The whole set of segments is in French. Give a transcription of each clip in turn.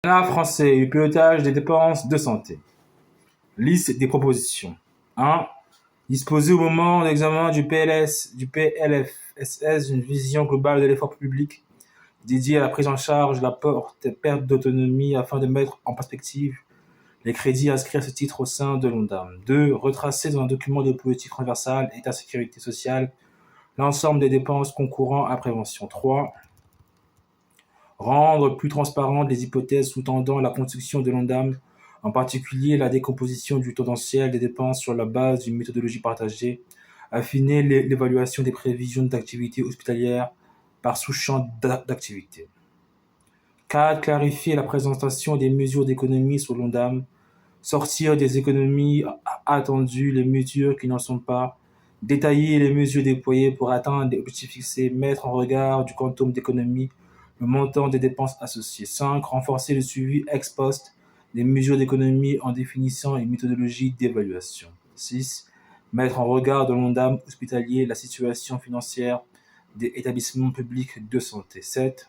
Sénat français, le pilotage des dépenses de santé. Liste des propositions. 1. Disposer au moment de l'examen du PLFSS d'une vision globale de l'effort public dédié à la prise en charge de la perte d'autonomie afin de mettre en perspective les crédits inscrits à ce titre au sein de l'ONDAM. 2. Retracer dans un document de politique transversale État-sécurité sociale l'ensemble des dépenses concourant à la prévention. 3. Rendre plus transparentes les hypothèses sous-tendant la construction de l'ONDAM, en particulier la décomposition du tendanciel des dépenses sur la base d'une méthodologie partagée, affiner l'évaluation des prévisions d'activité hospitalière par sous-champ d'activité. 4. Clarifier la présentation des mesures d'économie sur l'ONDAM, sortir des économies attendues les mesures qui n'en sont pas, détailler les mesures déployées pour atteindre les objectifs fixés, mettre en regard du quantum d'économie le montant des dépenses associées. 5. Renforcer le suivi ex post des mesures d'économie en définissant une méthodologie d'évaluation. 6. Mettre en regard de l'ONDAM hospitalier la situation financière des établissements publics de santé. 7.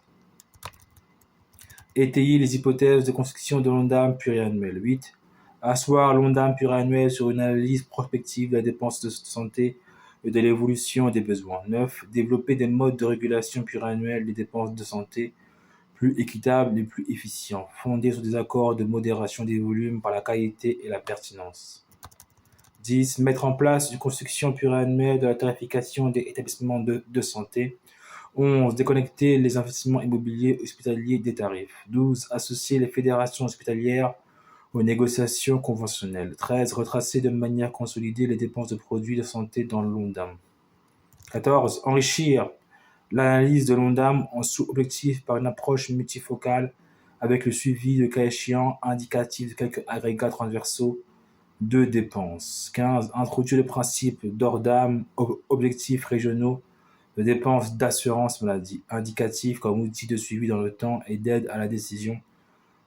Étayer les hypothèses de construction de l'ONDAM pluriannuel. 8. Asseoir l'ONDAM pluriannuel sur une analyse prospective de la dépense de santé et de l'évolution des besoins. 9. Développer des modes de régulation pluriannuelle des dépenses de santé plus équitables et plus efficients, fondés sur des accords de modération des volumes par la qualité et la pertinence. 10. Mettre en place une construction pluriannuelle de la tarification des établissements de santé. 11. Déconnecter les investissements immobiliers hospitaliers des tarifs. 12. Associer les fédérations hospitalières aux négociations conventionnelles. 13. Retracer de manière consolidée les dépenses de produits de santé dans l'ONDAM. 14. Enrichir l'analyse de l'ONDAM en sous-objectifs par une approche multifocale avec le suivi, le cas échéant, indicatif de quelques agrégats transversaux de dépenses. 15. Introduire le principe d'ORDAM, objectifs régionaux de dépenses d'assurance maladie, indicatifs comme outil de suivi dans le temps et d'aide à la décision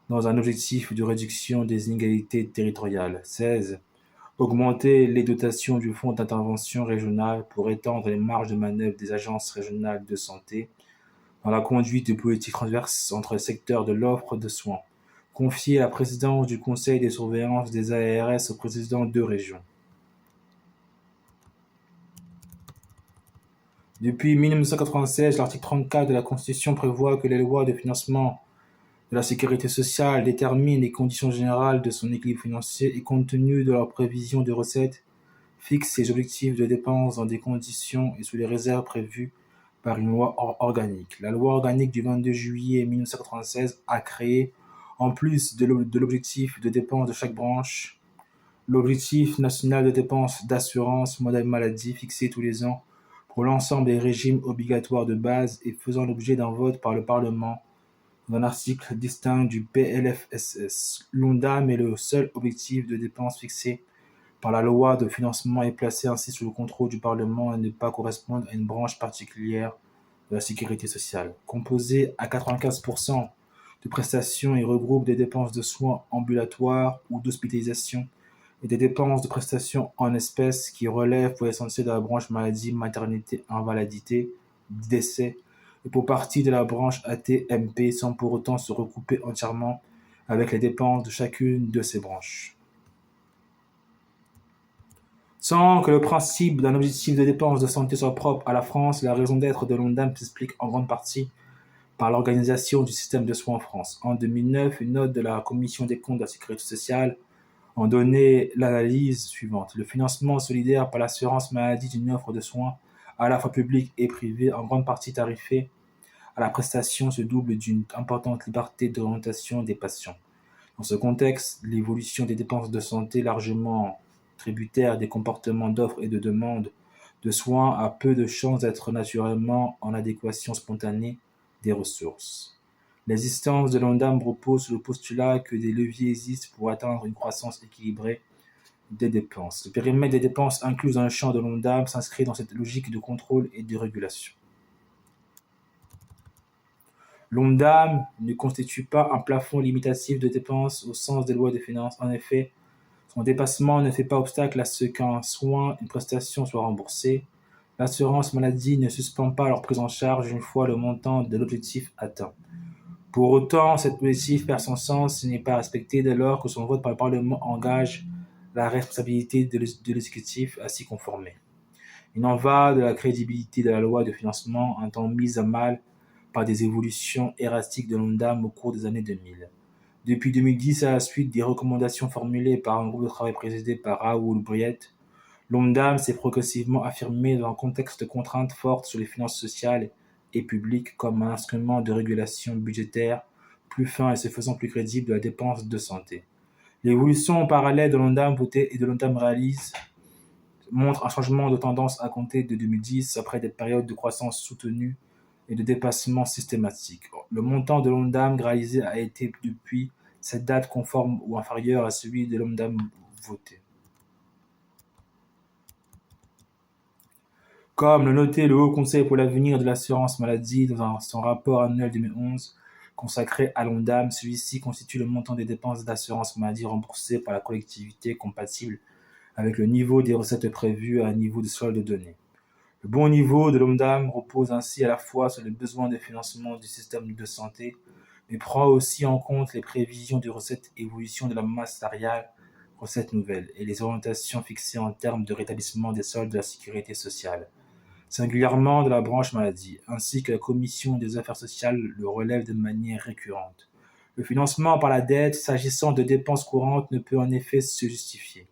dans un objectif de réduction des inégalités territoriales. 16. Augmenter les dotations du fonds d'intervention régional pour étendre les marges de manœuvre des agences régionales de santé dans la conduite de politiques transverses entre les secteurs de l'offre de soins. Confier la présidence du conseil de surveillance des ARS au président de région. Depuis 1996, l'article 34 de la Constitution prévoit que les lois de financement de la sécurité sociale déterminent les conditions générales de son équilibre financier et compte tenu de leur prévision de recettes, fixe ses objectifs de dépenses dans des conditions et sous les réserves prévues par une loi organique. La loi organique du 22 juillet 1996 a créé, en plus de l'objectif de dépenses de chaque branche, l'objectif national de dépenses d'assurance maladie fixé tous les ans pour l'ensemble des régimes obligatoires de base et faisant l'objet d'un vote par le Parlement dans un article distinct du PLFSS. L'ONDAM est le seul objectif de dépenses fixé par la loi de financement et placé ainsi sous le contrôle du Parlement et ne pas correspondre à une branche particulière de la sécurité sociale. Composé à 95% de prestations et regroupe des dépenses de soins ambulatoires ou d'hospitalisation et des dépenses de prestations en espèces qui relèvent pour l'essentiel de la branche maladie, maternité, invalidité, décès et pour partie de la branche AT-MP sans pour autant se recouper entièrement avec les dépenses de chacune de ces branches. Sans que le principe d'un objectif de dépenses de santé soit propre à la France, la raison d'être de l'ONDAM s'explique en grande partie par l'organisation du système de soins en France. En 2009, une note de la Commission des comptes de la Sécurité sociale en donnait l'analyse suivante. Le financement solidaire par l'assurance maladie d'une offre de soins à la fois publique et privée, en grande partie tarifée à la prestation, se double d'une importante liberté d'orientation des patients. Dans ce contexte, l'évolution des dépenses de santé largement tributaire des comportements d'offre et de demande de soins a peu de chances d'être naturellement en adéquation spontanée des ressources. L'existence de l'ONDAM repose sur le postulat que des leviers existent pour atteindre une croissance équilibrée des dépenses. Le périmètre des dépenses inclus dans le champ de l'ONDAM s'inscrit dans cette logique de contrôle et de régulation. L'ONDAM ne constitue pas un plafond limitatif de dépenses au sens des lois de finances. En effet, son dépassement ne fait pas obstacle à ce qu'un soin, une prestation soit remboursée. L'assurance maladie ne suspend pas leur prise en charge une fois le montant de l'objectif atteint. Pour autant, cette politique perd son sens s'il n'est pas respecté dès lors que son vote par le Parlement engage la responsabilité de l'exécutif à s'y conformer. Il en va de la crédibilité de la loi de financement, un temps mise à mal par des évolutions erratiques de l'ONDAM au cours des années 2000. Depuis 2010, à la suite des recommandations formulées par un groupe de travail présidé par Raoul Briette, l'ONDAM s'est progressivement affirmée dans un contexte de contraintes fortes sur les finances sociales et publiques comme un instrument de régulation budgétaire plus fin et se faisant plus crédible de la dépense de santé. L'évolution en parallèle de l'ONDAM votée et de l'ONDAM réalise montre un changement de tendance à compter de 2010 après des périodes de croissance soutenue et de dépassement systématique. Le montant de l'ONDAM réalisé a été depuis cette date conforme ou inférieur à celui de l'ONDAM voté. Comme le notait le Haut Conseil pour l'avenir de l'assurance maladie dans son rapport annuel 2011 consacré à l'ONDAM, celui-ci constitue le montant des dépenses d'assurance maladie remboursées par la collectivité compatible avec le niveau des recettes prévues à un niveau de solde donné. Le bon niveau de l'ONDAM repose ainsi à la fois sur les besoins de financement du système de santé, mais prend aussi en compte les prévisions de recettes, évolution de la masse salariale, recettes nouvelles, et les orientations fixées en termes de rétablissement des soldes de la sécurité sociale, singulièrement de la branche maladie, ainsi que la Commission des affaires sociales le relève de manière récurrente. Le financement par la dette, s'agissant de dépenses courantes, ne peut en effet se justifier.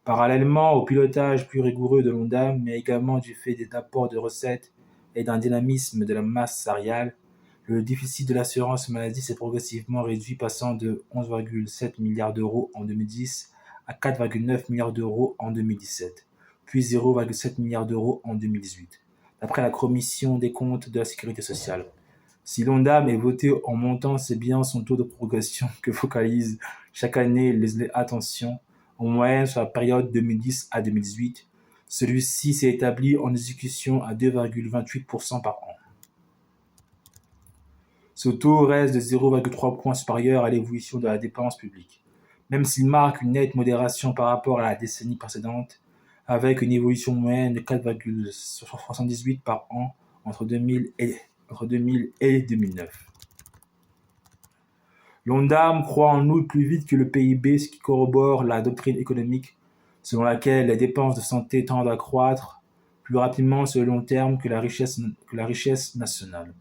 Parallèlement au pilotage plus rigoureux de l'ONDAM, mais également du fait des apports de recettes et d'un dynamisme de la masse salariale, le déficit de l'assurance maladie s'est progressivement réduit, passant de 11,7 milliards d'euros en 2010 à 4,9 milliards d'euros en 2017, puis 0,7 milliards d'euros en 2018, d'après la Commission des comptes de la sécurité sociale. Si l'ONDAM est voté en montant, c'est bien son taux de progression que focalise chaque année les attentions, en moyenne sur la période 2010 à 2018. Celui-ci s'est établi en exécution à 2,28% par an. Ce taux reste de 0,3 points supérieur à l'évolution de la dépense publique, même s'il marque une nette modération par rapport à la décennie précédente, avec une évolution moyenne de 4,78 par an entre 2000 et 2009. L'ONDAM croît en outre plus vite que le PIB, ce qui corrobore la doctrine économique selon laquelle les dépenses de santé tendent à croître plus rapidement sur le long terme que la richesse nationale.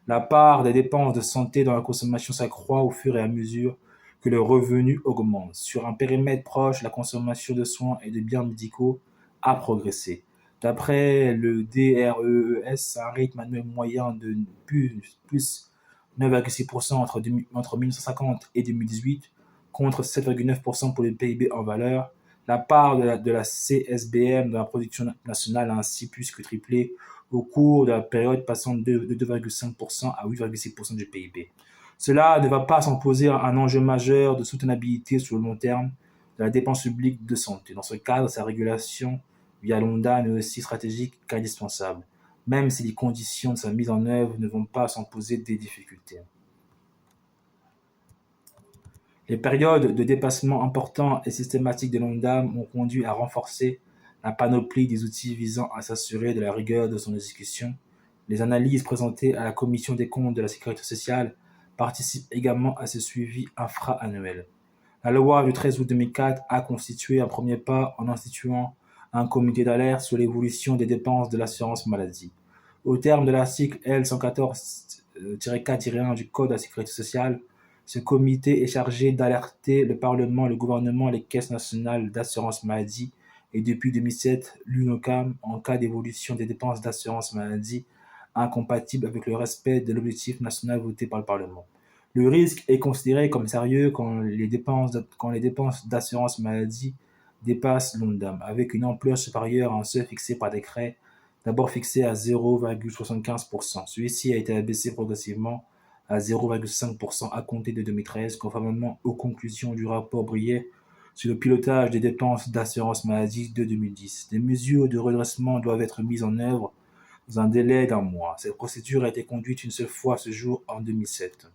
La part des dépenses de santé dans la consommation s'accroît au fur et à mesure que le revenu augmente. Sur un périmètre proche, la consommation de soins et de biens médicaux a progressé. D'après le DREES, un rythme annuel moyen de plus 9,6% entre 1950 et 2018, contre 7,9% pour le PIB en valeur. La part de la CSBM dans la production nationale a ainsi plus que triplé au cours de la période, passant de 2,5% à 8,6% du PIB. Cela ne va pas sans poser un enjeu majeur de soutenabilité sur le long terme de la dépense publique de santé. Dans ce cadre, sa régulation via l'ONDAM est aussi stratégique qu'indispensable, même si les conditions de sa mise en œuvre ne vont pas sans poser des difficultés. Les périodes de dépassement importants et systématiques de l'ONDAM ont conduit à renforcer la panoplie des outils visant à s'assurer de la rigueur de son exécution. Les analyses présentées à la Commission des comptes de la sécurité sociale participent également à ce suivi infra-annuel. La loi du 13 août 2004 a constitué un premier pas en instituant un comité d'alerte sur l'évolution des dépenses de l'assurance maladie. Au terme de l'article L114-4-1 du Code de la sécurité sociale, ce comité est chargé d'alerter le Parlement, le gouvernement et les caisses nationales d'assurance maladie et depuis 2007 l'UNOCAM en cas d'évolution des dépenses d'assurance maladie incompatibles avec le respect de l'objectif national voté par le Parlement. Le risque est considéré comme sérieux quand les dépenses d'assurance maladie dépassent l'ONDAM, avec une ampleur supérieure à un seuil fixé par décret, d'abord fixé à 0,75%. Celui-ci a été abaissé progressivement à 0,5% à compter de 2013, conformément aux conclusions du rapport Briet sur le pilotage des dépenses d'assurance maladie de 2010. Des mesures de redressement doivent être mises en œuvre dans un délai d'1 mois. Cette procédure a été conduite une seule fois à ce jour en 2007.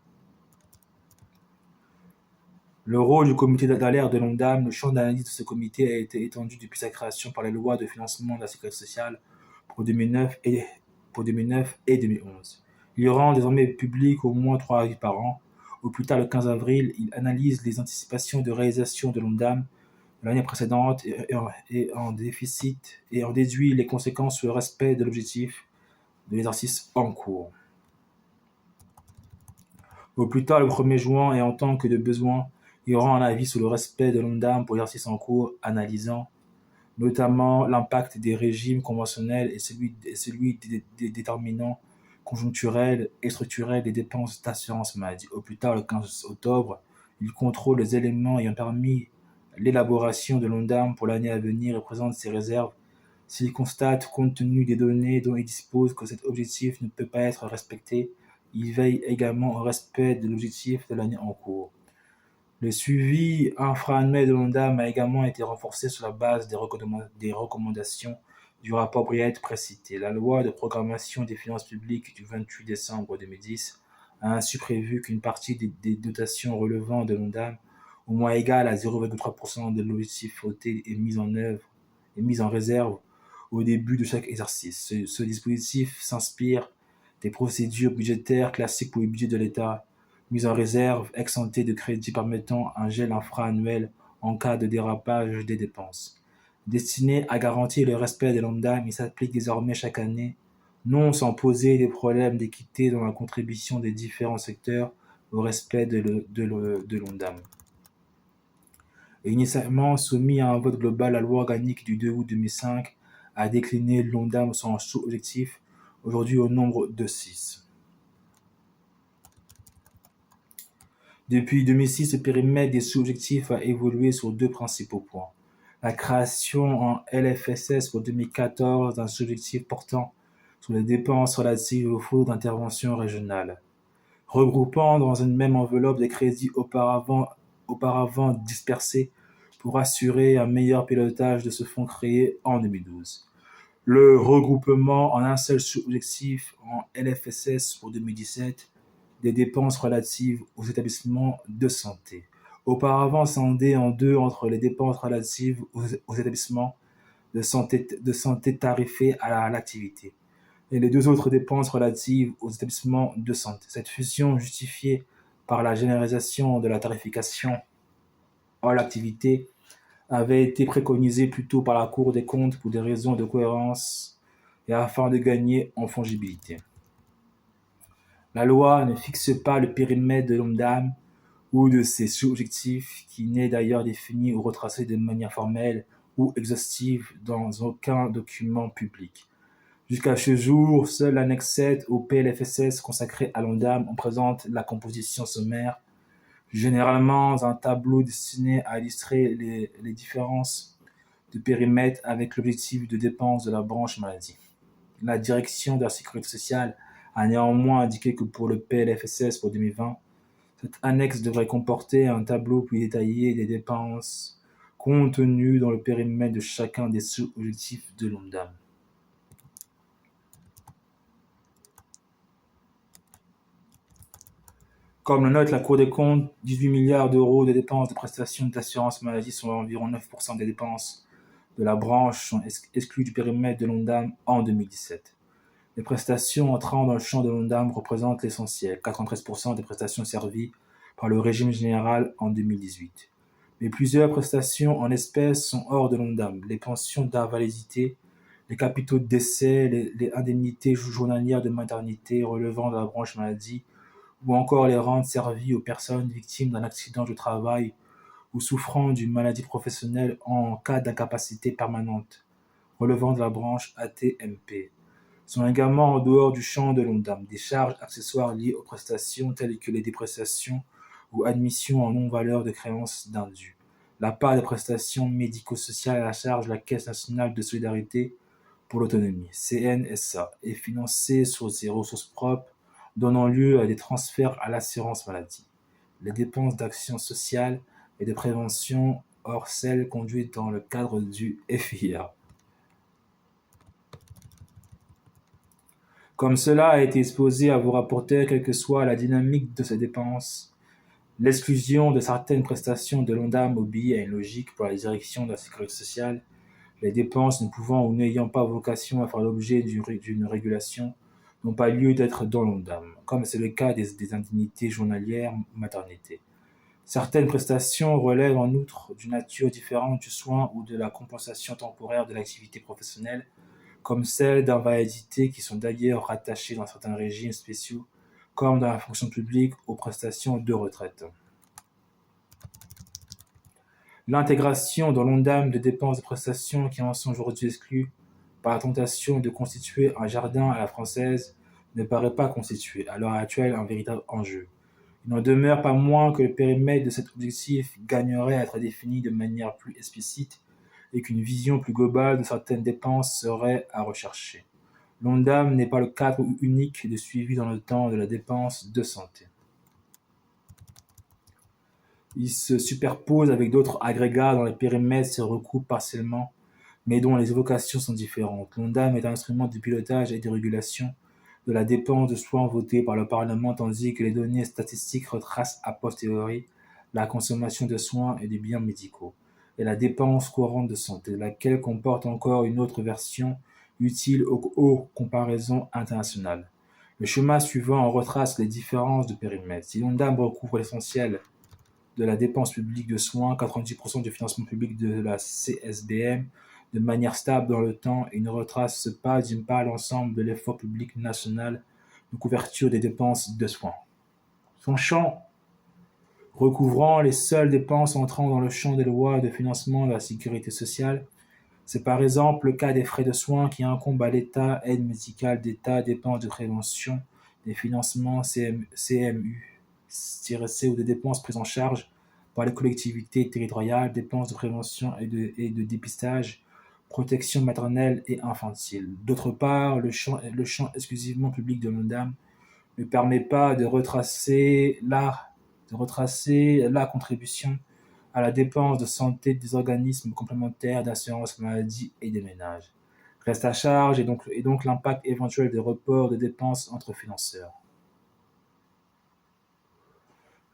Le rôle du comité d'alerte de l'ONDAM, le champ d'analyse de ce comité a été étendu depuis sa création par la loi de financement de la sécurité sociale pour 2009 et 2011. Il rend désormais public au moins 3 avis par an. Au plus tard le 15 avril, il analyse les anticipations de réalisation de l'ONDAM de l'année précédente et en déficit et en déduit les conséquences sur le respect de l'objectif de l'exercice en cours. Au plus tard le 1er juin et en tant que de besoin, il rend un avis sur le respect de l'ONDAM pour l'exercice en cours, analysant notamment l'impact des régimes conventionnels et celui des déterminants conjoncturels et structurels des dépenses d'assurance maladie. Au plus tard, le 15 octobre, il contrôle les éléments ayant permis l'élaboration de l'ONDAM pour l'année à venir et présente ses réserves. S'il constate, compte tenu des données dont il dispose, que cet objectif ne peut pas être respecté, il veille également au respect de l'objectif de l'année en cours. Le suivi infra-annuel de l'ONDAM a également été renforcé sur la base des recommandations du rapport Briet précité. La loi de programmation des finances publiques du 28 décembre 2010 a ainsi prévu qu'une partie des dotations relevant de l'ONDAM, au moins égale à 0,3% de l'objectif voté, est mise en réserve au début de chaque exercice. Ce dispositif s'inspire des procédures budgétaires classiques pour le budget de l'État, mise en réserve ex-ante de crédits permettant un gel infra-annuel en cas de dérapage des dépenses. Destiné à garantir le respect de l'ONDAM, il s'applique désormais chaque année, non sans poser des problèmes d'équité dans la contribution des différents secteurs au respect de l'ONDAM. Initialement soumis à un vote global, la loi organique du 2 août 2005 a décliné l'ONDAM sans sous-objectif, aujourd'hui au nombre de 6. Depuis 2006, le périmètre des sous-objectifs a évolué sur 2 principaux points. La création en LFSS pour 2014 d'un sous-objectif portant sur les dépenses relatives aux fonds d'intervention régionale, regroupant dans une même enveloppe des crédits auparavant dispersés pour assurer un meilleur pilotage de ce fonds créé en 2012. Le regroupement en un seul sous-objectif en LFSS pour 2017 des dépenses relatives aux établissements de santé, auparavant scindées en deux entre les dépenses relatives aux établissements de santé tarifés à l'activité et les 2 autres dépenses relatives aux établissements de santé. Cette fusion, justifiée par la généralisation de la tarification à l'activité, avait été préconisée plus tôt par la Cour des comptes pour des raisons de cohérence et afin de gagner en fongibilité. La loi ne fixe pas le périmètre de l'ONDAM ou de ses sous-objectifs, qui n'est d'ailleurs défini ou retracé de manière formelle ou exhaustive dans aucun document public. Jusqu'à ce jour, seule l'annexe 7 au PLFSS consacré à l'ONDAM en présente la composition sommaire, généralement un tableau destiné à illustrer les différences de périmètre avec l'objectif de dépenses de la branche maladie. La direction de la sécurité sociale a néanmoins indiqué que pour le PLFSS pour 2020, cette annexe devrait comporter un tableau plus détaillé des dépenses contenues dans le périmètre de chacun des sous-objectifs de l'ONDAM. Comme le note la Cour des comptes, 18 milliards d'euros de dépenses de prestations d'assurance maladie, soit environ 9% des dépenses de la branche, sont exclues du périmètre de l'ONDAM en 2017. Les prestations entrant dans le champ de l'ONDAM représentent l'essentiel, 93% des prestations servies par le régime général en 2018. Mais plusieurs prestations en espèces sont hors de l'ONDAM. Les pensions d'invalidité, les capitaux de décès, les indemnités journalières de maternité relevant de la branche maladie, ou encore les rentes servies aux personnes victimes d'un accident de travail ou souffrant d'une maladie professionnelle en cas d'incapacité permanente, relevant de la branche AT-MP, sont également en dehors du champ de l'ONDAM. Des charges accessoires liées aux prestations telles que les dépréciations ou admissions en non-valeur de créances d'indus. La part des prestations médico-sociales à la charge de la Caisse nationale de solidarité pour l'autonomie, CNSA, est financée sur ses ressources propres, donnant lieu à des transferts à l'assurance maladie. Les dépenses d'action sociale et de prévention hors celles conduites dans le cadre du FIA. Comme cela a été exposé à vos rapporteurs, quelle que soit la dynamique de ces dépenses, l'exclusion de certaines prestations de l'ONDAM obéit à une logique pour la direction de la sécurité sociale, les dépenses ne pouvant ou n'ayant pas vocation à faire l'objet d'une régulation n'ont pas lieu d'être dans l'ONDAM, comme c'est le cas des indemnités journalières maternité. Certaines prestations relèvent en outre d'une nature différente du soin ou de la compensation temporaire de l'activité professionnelle, comme celles d'invalidité qui sont d'ailleurs rattachées dans certains régimes spéciaux, comme dans la fonction publique aux prestations de retraite. L'intégration dans l'ONDAM de dépenses de prestations qui en sont aujourd'hui exclues par la tentation de constituer un jardin à la française ne paraît pas constituer, à l'heure actuelle, un véritable enjeu. Il n'en demeure pas moins que le périmètre de cet objectif gagnerait à être défini de manière plus explicite et qu'une vision plus globale de certaines dépenses serait à rechercher. L'ONDAM n'est pas le cadre unique de suivi dans le temps de la dépense de santé. Il se superpose avec d'autres agrégats dont les périmètres se recoupent partiellement, mais dont les évocations sont différentes. L'ONDAM est un instrument de pilotage et de régulation de la dépense de soins votée par le Parlement, tandis que les données statistiques retracent a posteriori la consommation de soins et des biens médicaux, et la dépense courante de santé, laquelle comporte encore une autre version utile aux comparaisons internationales. Le schéma suivant retrace les différences de périmètre. Si l'ONDAM recouvre l'essentiel de la dépense publique de soins, 90% du financement public de la CSBM, de manière stable dans le temps et ne retrace pas d'une part l'ensemble de l'effort public national de couverture des dépenses de soins. Son champ recouvrant les seules dépenses entrant dans le champ des lois de financement de la sécurité sociale, c'est par exemple le cas des frais de soins qui incombent à l'État, aide médicale d'État, dépenses de prévention, des financements CMU-C ou des dépenses prises en charge par les collectivités territoriales, dépenses de prévention et de dépistage, protection maternelle et infantile. D'autre part, le champ exclusivement public de l'ONDAM ne permet pas de retracer la contribution à la dépense de santé des organismes complémentaires d'assurance maladie et des ménages. Reste à charge et donc l'impact éventuel des reports de dépenses entre financeurs.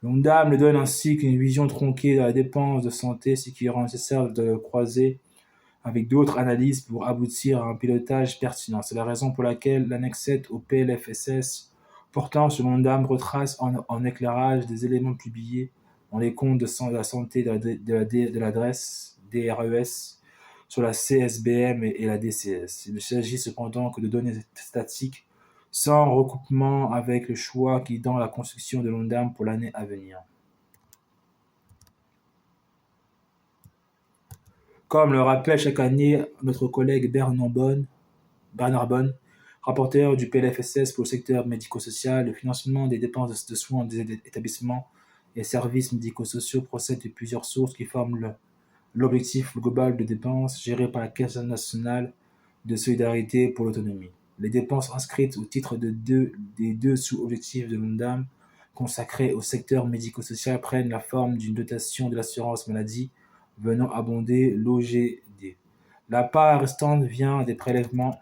L'ONDAM ne donne ainsi qu'une vision tronquée de la dépense de santé, ce qui rend nécessaire de le croiser avec d'autres analyses pour aboutir à un pilotage pertinent. C'est la raison pour laquelle l'annexe 7 au PLFSS portant sur l'ONDAM retrace en éclairage des éléments publiés dans les comptes de la santé de l'adresse DRES sur la CSBM et la DCS. Il ne s'agit cependant que de données statiques sans recoupement avec le choix guidant la construction de l'ONDAM pour l'année à venir. Comme le rappelle chaque année notre collègue Bernard Bonne, rapporteur du PLFSS pour le secteur médico-social, le financement des dépenses de soins des établissements et services médico-sociaux procède de plusieurs sources qui forment l'objectif global de dépenses géré par la Caisse nationale de solidarité pour l'autonomie. Les dépenses inscrites au titre des deux sous-objectifs de l'ONDAM consacrés au secteur médico-social prennent la forme d'une dotation de l'assurance maladie venant abonder l'OGD. La part restante vient des prélèvements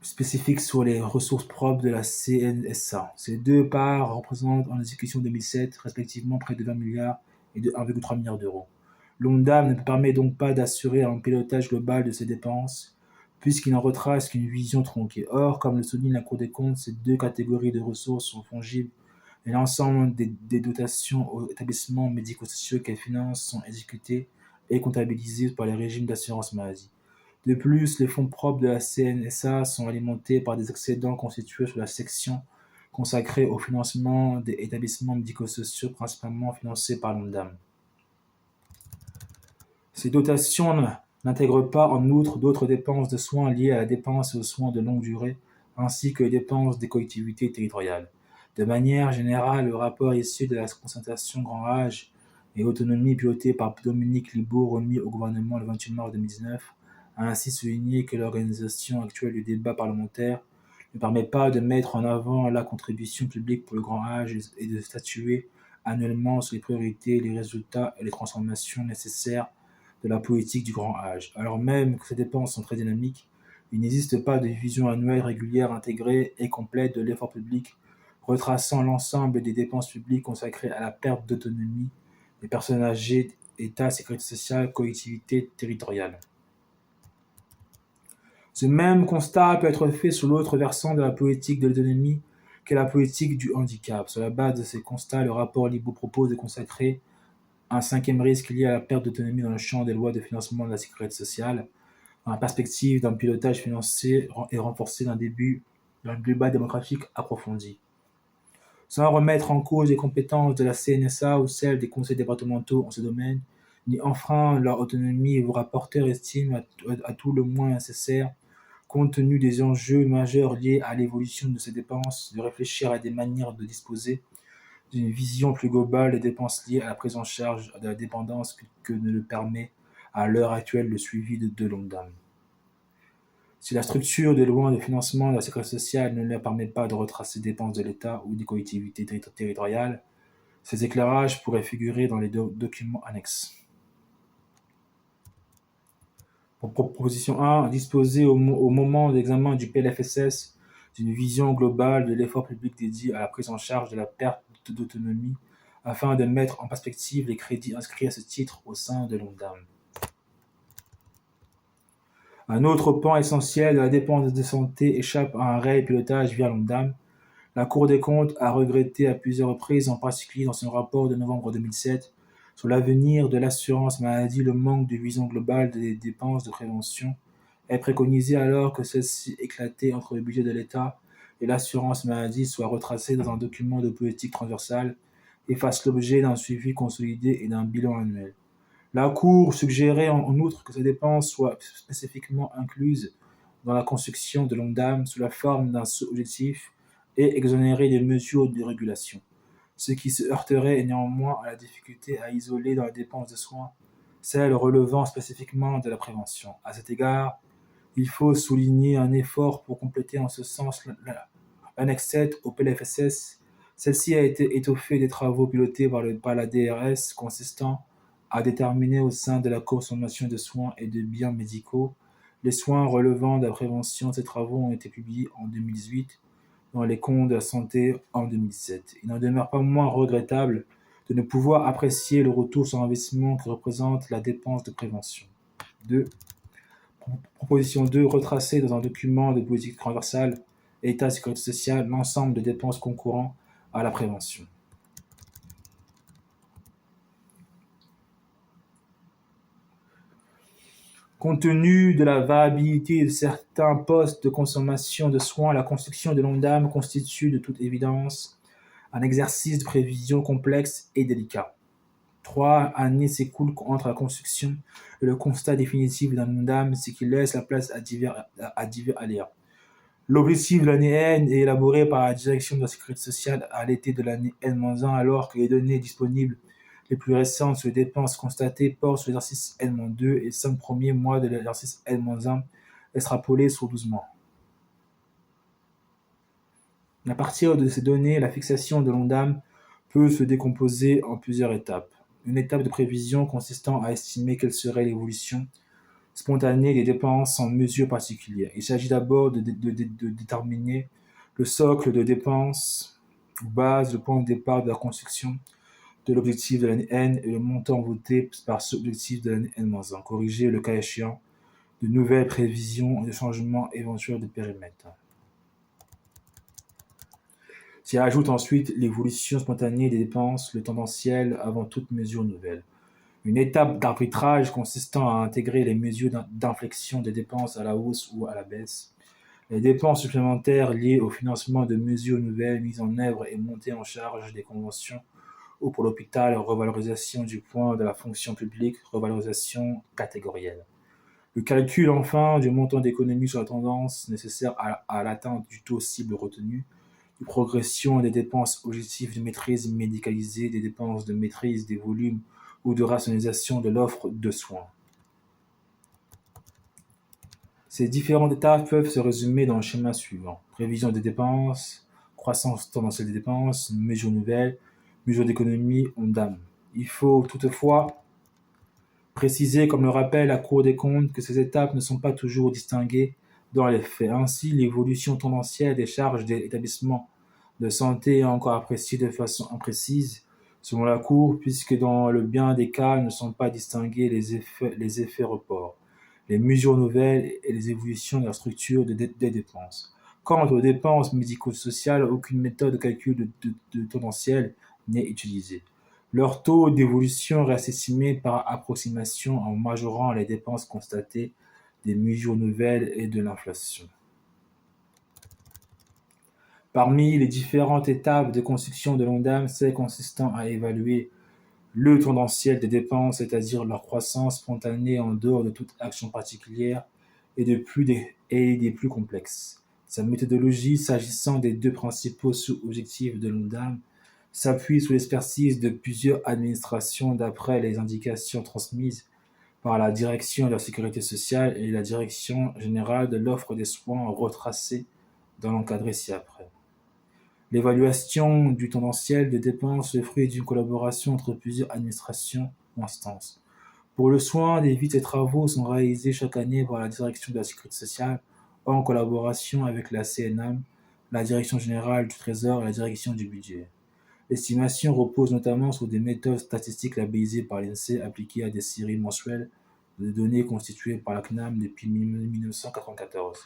spécifiques sur les ressources propres de la CNSA. Ces deux parts représentent en exécution 2007 respectivement près de 20 milliards et de 1,3 milliard d'euros. L'ONDAM ne permet donc pas d'assurer un pilotage global de ces dépenses, puisqu'il n'en retrace qu'une vision tronquée. Or, comme le souligne la Cour des comptes, ces deux catégories de ressources sont fongibles et l'ensemble des dotations aux établissements médico-sociaux qu'elles financent sont exécutées et comptabilisées par les régimes d'assurance maladie. De plus, les fonds propres de la CNSA sont alimentés par des excédents constitués sur la section consacrée au financement des établissements médico-sociaux principalement financés par l'ONDAM. Ces dotations n'intègrent pas en outre d'autres dépenses de soins liées à la dépense aux soins de longue durée, ainsi que les dépenses des collectivités territoriales. De manière générale, le rapport issu de la concertation Grand Âge et Autonomie piloté par Dominique Libault remis au gouvernement le 28 mars 2019 a ainsi souligné que l'organisation actuelle du débat parlementaire ne permet pas de mettre en avant la contribution publique pour le grand âge et de statuer annuellement sur les priorités, les résultats et les transformations nécessaires de la politique du grand âge. Alors même que ces dépenses sont très dynamiques, il n'existe pas de vision annuelle régulière, intégrée et complète de l'effort public, retraçant l'ensemble des dépenses publiques consacrées à la perte d'autonomie des personnes âgées, État, sécurité sociale, collectivités territoriales. Ce même constat peut être fait sur l'autre versant de la politique de l'autonomie, qu'est la politique du handicap. Sur la base de ces constats, le rapport Libaud propose de consacrer un cinquième risque lié à la perte d'autonomie dans le champ des lois de financement de la sécurité sociale, dans la perspective d'un pilotage financier et renforcé d'un débat démocratique approfondi. Sans remettre en cause les compétences de la CNSA ou celles des conseils départementaux en ce domaine, ni enfreindre leur autonomie, vos rapporteurs estiment à tout le moins nécessaire, compte tenu des enjeux majeurs liés à l'évolution de ces dépenses, de réfléchir à des manières de disposer d'une vision plus globale des dépenses liées à la prise en charge de la dépendance que ne le permet à l'heure actuelle le suivi de l'ONDAM. Si la structure des lois de financement de la sécurité sociale ne leur permet pas de retracer les dépenses de l'État ou des collectivités territoriales, ces éclairages pourraient figurer dans les documents annexes. Proposition 1. Disposer au moment de l'examen du PLFSS d'une vision globale de l'effort public dédié à la prise en charge de la perte d'autonomie afin de mettre en perspective les crédits inscrits à ce titre au sein de l'ONDAM. Un autre pan essentiel de la dépense de santé échappe à un réel pilotage via l'ONDAM. La Cour des comptes a regretté à plusieurs reprises, en particulier dans son rapport de novembre 2007, sur l'avenir de l'assurance maladie, le manque de vision globale des dépenses de prévention. Elle préconisait alors que celles-ci éclatées entre le budget de l'État et l'assurance maladie soient retracées dans un document de politique transversale et fassent l'objet d'un suivi consolidé et d'un bilan annuel. La Cour suggérait en outre que ces dépenses soient spécifiquement incluses dans la construction de l'ONDAM sous la forme d'un sous-objectif et exonérées des mesures de régulation, ce qui se heurterait néanmoins à la difficulté à isoler dans la dépense de soins celles relevant spécifiquement de la prévention. À cet égard, il faut souligner un effort pour compléter en ce sens l'annexe 7 au PLFSS. Celle-ci a été étoffée des travaux pilotés par la DRS consistant à déterminer au sein de la consommation de soins et de biens médicaux les soins relevant de la prévention. Ces travaux ont été publiés en 2018 dans les comptes de la santé en 2017. Il n'en demeure pas moins regrettable de ne pouvoir apprécier le retour sur investissement que représente la dépense de prévention. 2. Proposition 2. Retracer dans un document de politique transversale État sécurité sociale l'ensemble des dépenses concourant à la prévention. Compte tenu de la variabilité de certains postes de consommation de soins, la construction de l'ONDAM constitue de toute évidence un exercice de prévision complexe et délicat. 3 années s'écoulent entre la construction et le constat définitif d'un ONDAM, ce qui laisse la place à divers aléas. L'objectif de l'année N est élaboré par la direction de la sécurité sociale à l'été de l'année N-1, alors que les données disponibles les plus récentes sur les dépenses constatées portent sur l'exercice N-2 et 5 premiers mois de l'exercice N-1 extrapolés sur 12 mois. À partir de ces données, la fixation de l'ONDAM peut se décomposer en plusieurs étapes. Une étape de prévision consistant à estimer quelle serait l'évolution spontanée des dépenses sans mesure particulière. Il s'agit d'abord de déterminer le socle de dépenses ou base, le point de départ de la construction de l'objectif de l'année N et le montant voté par ce objectif de l'année N-1. Corriger, le cas échéant, de nouvelles prévisions et de changements éventuels de périmètre. S'y ajoute ensuite l'évolution spontanée des dépenses, le tendanciel avant toute mesure nouvelle. Une étape d'arbitrage consistant à intégrer les mesures d'inflexion des dépenses à la hausse ou à la baisse, les dépenses supplémentaires liées au financement de mesures nouvelles mises en œuvre et montées en charge des conventions, ou pour l'hôpital, revalorisation du point de la fonction publique, revalorisation catégorielle. Le calcul enfin du montant d'économie sur la tendance nécessaire à l'atteinte du taux cible retenu, de progression des dépenses objectives de maîtrise médicalisée, des dépenses de maîtrise des volumes ou de rationalisation de l'offre de soins. Ces différentes étapes peuvent se résumer dans le schéma suivant. Prévision des dépenses, croissance tendancielle des dépenses, mesures nouvelles, mesures d'économie, ONDAM. Il faut toutefois préciser, comme le rappelle la Cour des comptes, que ces étapes ne sont pas toujours distinguées dans les faits. Ainsi, l'évolution tendancielle des charges des établissements de santé est encore appréciée de façon imprécise, selon la Cour, puisque dans le bien des cas ne sont pas distingués les effets reports. les mesures nouvelles et les évolutions de la structure des dépenses. Quant aux dépenses médico-sociales, aucune méthode de calcul de tendanciel n'est utilisée. Leur taux d'évolution reste estimé par approximation en majorant les dépenses constatées des mesures nouvelles et de l'inflation. Parmi les différentes étapes de construction de l'Ondam, celle consistant à évaluer le tendanciel des dépenses, c'est-à-dire leur croissance spontanée en dehors de toute action particulière, est des plus complexes. Sa méthodologie, s'agissant des deux principaux sous-objectifs de l'Ondam, s'appuie sur l'expertise de plusieurs administrations d'après les indications transmises par la Direction de la sécurité sociale et la Direction générale de l'offre des soins retracées dans l'encadré ci-après. L'évaluation du tendanciel des dépenses est le fruit d'une collaboration entre plusieurs administrations ou instances. Pour le soin, des visites et travaux sont réalisés chaque année par la Direction de la sécurité sociale en collaboration avec la CNAM, la Direction générale du Trésor et la Direction du budget. L'estimation repose notamment sur des méthodes statistiques labellisées par l'INSEE appliquées à des séries mensuelles de données constituées par la CNAM depuis 1994.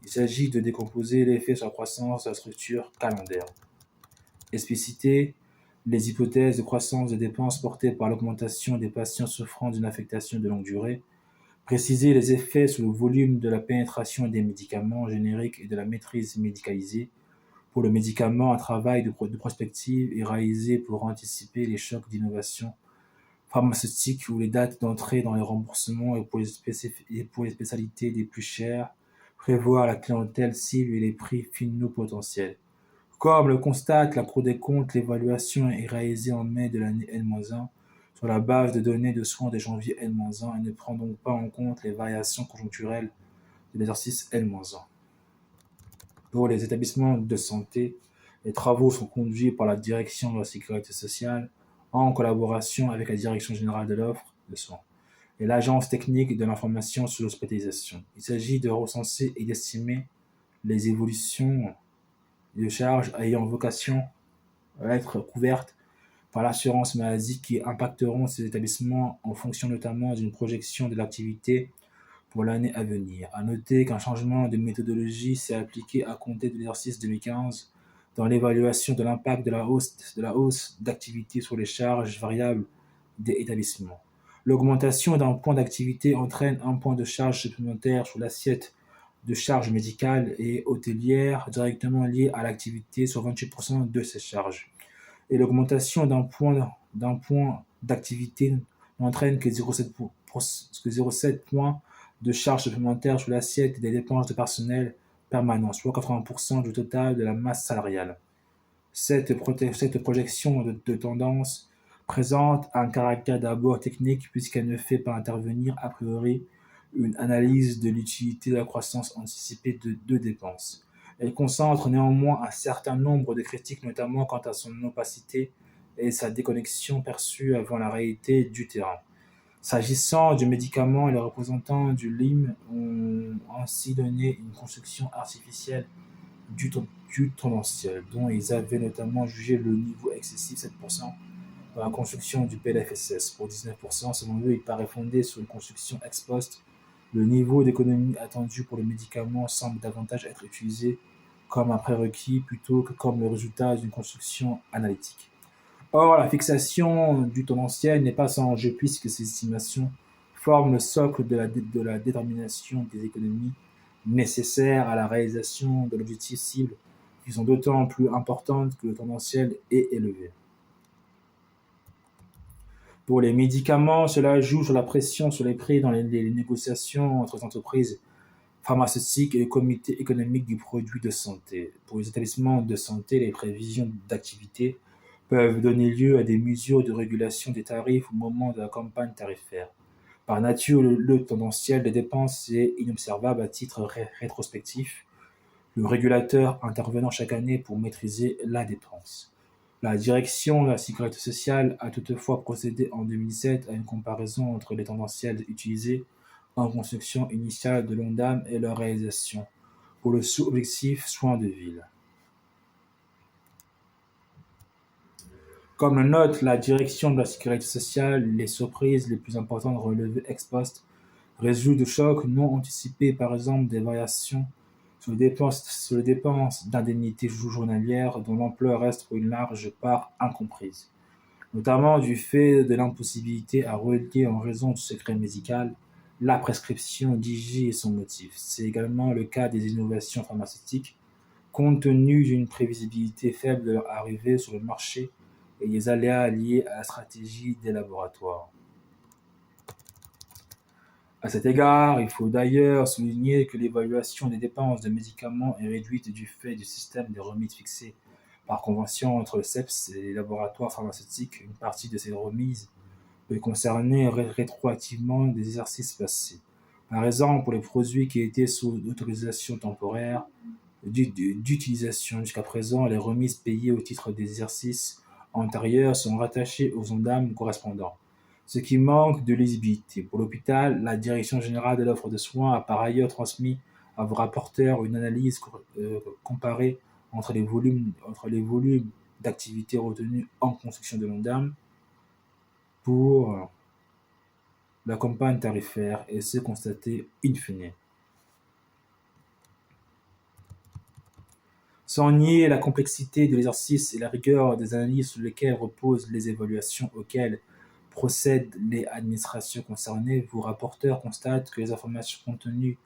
Il s'agit de décomposer l'effet sur la croissance de la structure calendaire. Expliciter les hypothèses de croissance des dépenses portées par l'augmentation des patients souffrant d'une affectation de longue durée. Préciser les effets sur le volume de la pénétration des médicaments génériques et de la maîtrise médicalisée. Pour le médicament, un travail de prospective est réalisé pour anticiper les chocs d'innovation pharmaceutique ou les dates d'entrée dans les remboursements et pour les spécialités les plus chères, prévoir la clientèle cible et les prix finaux potentiels. Comme le constate la Cour des comptes, l'évaluation est réalisée en mai de l'année N-1 sur la base de données de soins de janvier N-1 et ne prend donc pas en compte les variations conjoncturelles de l'exercice N-1. Pour les établissements de santé, les travaux sont conduits par la Direction de la sécurité sociale en collaboration avec la Direction générale de l'offre de soins et l'Agence technique de l'information sur l'hospitalisation. Il s'agit de recenser et d'estimer les évolutions de charges ayant vocation à être couvertes par l'assurance maladie qui impacteront ces établissements en fonction notamment d'une projection de l'activité pour l'année à venir. À noter qu'un changement de méthodologie s'est appliqué à compter de l'exercice 2015 dans l'évaluation de l'impact de la hausse d'activité sur les charges variables des établissements. L'augmentation d'un point d'activité entraîne un point de charge supplémentaire sur l'assiette de charges médicales et hôtelières directement liées à l'activité sur 28% de ces charges. Et l'augmentation d'un point d'activité n'entraîne que 0,7 points de charges supplémentaires sur l'assiette des dépenses de personnel permanent, soit 80% du total de la masse salariale. Cette projection de tendance présente un caractère d'abord technique puisqu'elle ne fait pas intervenir a priori une analyse de l'utilité de la croissance anticipée de dépenses. Elle concentre néanmoins un certain nombre de critiques, notamment quant à son opacité et sa déconnexion perçue avant la réalité du terrain. S'agissant du médicament, les représentants du LIM ont ainsi donné une construction artificielle du tendanciel, dont ils avaient notamment jugé le niveau excessif 7% dans la construction du PLFSS. Pour 19%, selon eux, il paraît fondé sur une construction ex post. Le niveau d'économie attendu pour le médicament semble davantage être utilisé comme un prérequis plutôt que comme le résultat d'une construction analytique. Or, la fixation du tendanciel n'est pas sans enjeu puisque ces estimations forment le socle de la détermination des économies nécessaires à la réalisation de l'objectif cible, qui sont d'autant plus importantes que le tendanciel est élevé. Pour les médicaments, cela joue sur la pression sur les prix dans les négociations entre les entreprises pharmaceutiques et le comité économique du produit de santé. Pour les établissements de santé, les prévisions d'activité peuvent donner lieu à des mesures de régulation des tarifs au moment de la campagne tarifaire. Par nature, le tendanciel des dépenses est inobservable à titre rétrospectif, le régulateur intervenant chaque année pour maîtriser la dépense. La Direction de la sécurité sociale a toutefois procédé en 2007 à une comparaison entre les tendanciels utilisés en construction initiale de l'Ondam et leur réalisation, pour le sous-objectif soins de ville. Comme le note la Direction de la sécurité sociale, les surprises les plus importantes relevées ex post Résulte de chocs non anticipés, par exemple des variations sur les dépenses d'indemnités journalières dont l'ampleur reste pour une large part incomprise, notamment du fait de l'impossibilité à relier en raison du secret médical la prescription d'IG et son motif. C'est également le cas des innovations pharmaceutiques, compte tenu d'une prévisibilité faible de leur arrivée sur le marché et des aléas liés à la stratégie des laboratoires. À cet égard, il faut d'ailleurs souligner que l'évaluation des dépenses de médicaments est réduite du fait du système de remise fixé par convention entre le CEPS et les laboratoires pharmaceutiques. Une partie de ces remises peut concerner rétroactivement des exercices passés. Par exemple, pour les produits qui étaient sous autorisation temporaire d'utilisation jusqu'à présent, les remises payées au titre des exercices antérieurs sont rattachées aux ONDAM correspondants, ce qui manque de lisibilité. Pour l'hôpital, la Direction générale de l'offre de soins a par ailleurs transmis à vos rapporteurs une analyse comparée entre les volumes d'activités retenus en construction de l'ONDAM pour la campagne tarifaire et ceux constatés in fine. Sans nier la complexité de l'exercice et la rigueur des analyses sur lesquelles reposent les évaluations auxquelles procèdent les administrations concernées, vos rapporteurs constatent que les informations contenues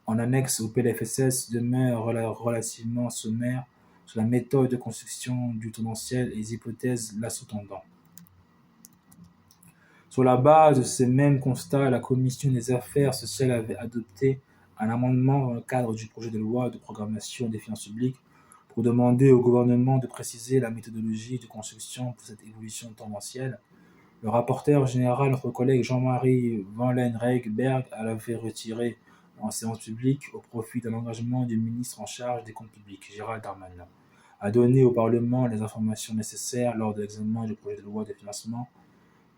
en annexe au PLFSS demeurent relativement sommaires sur la méthode de construction du tendanciel et les hypothèses la sous-tendant. Sur la base de ces mêmes constats, la Commission des affaires sociales avait adopté un amendement dans le cadre du projet de loi de programmation des finances publiques pour demander au gouvernement de préciser la méthodologie de construction pour cette évolution tendancielle. Le rapporteur général, notre collègue Jean-Marie Vanlerenberghe, l'avait retiré en séance publique au profit d'un engagement du ministre en charge des comptes publics, Gérald Darmanin, à donner au Parlement les informations nécessaires lors de l'examen du projet de loi de financement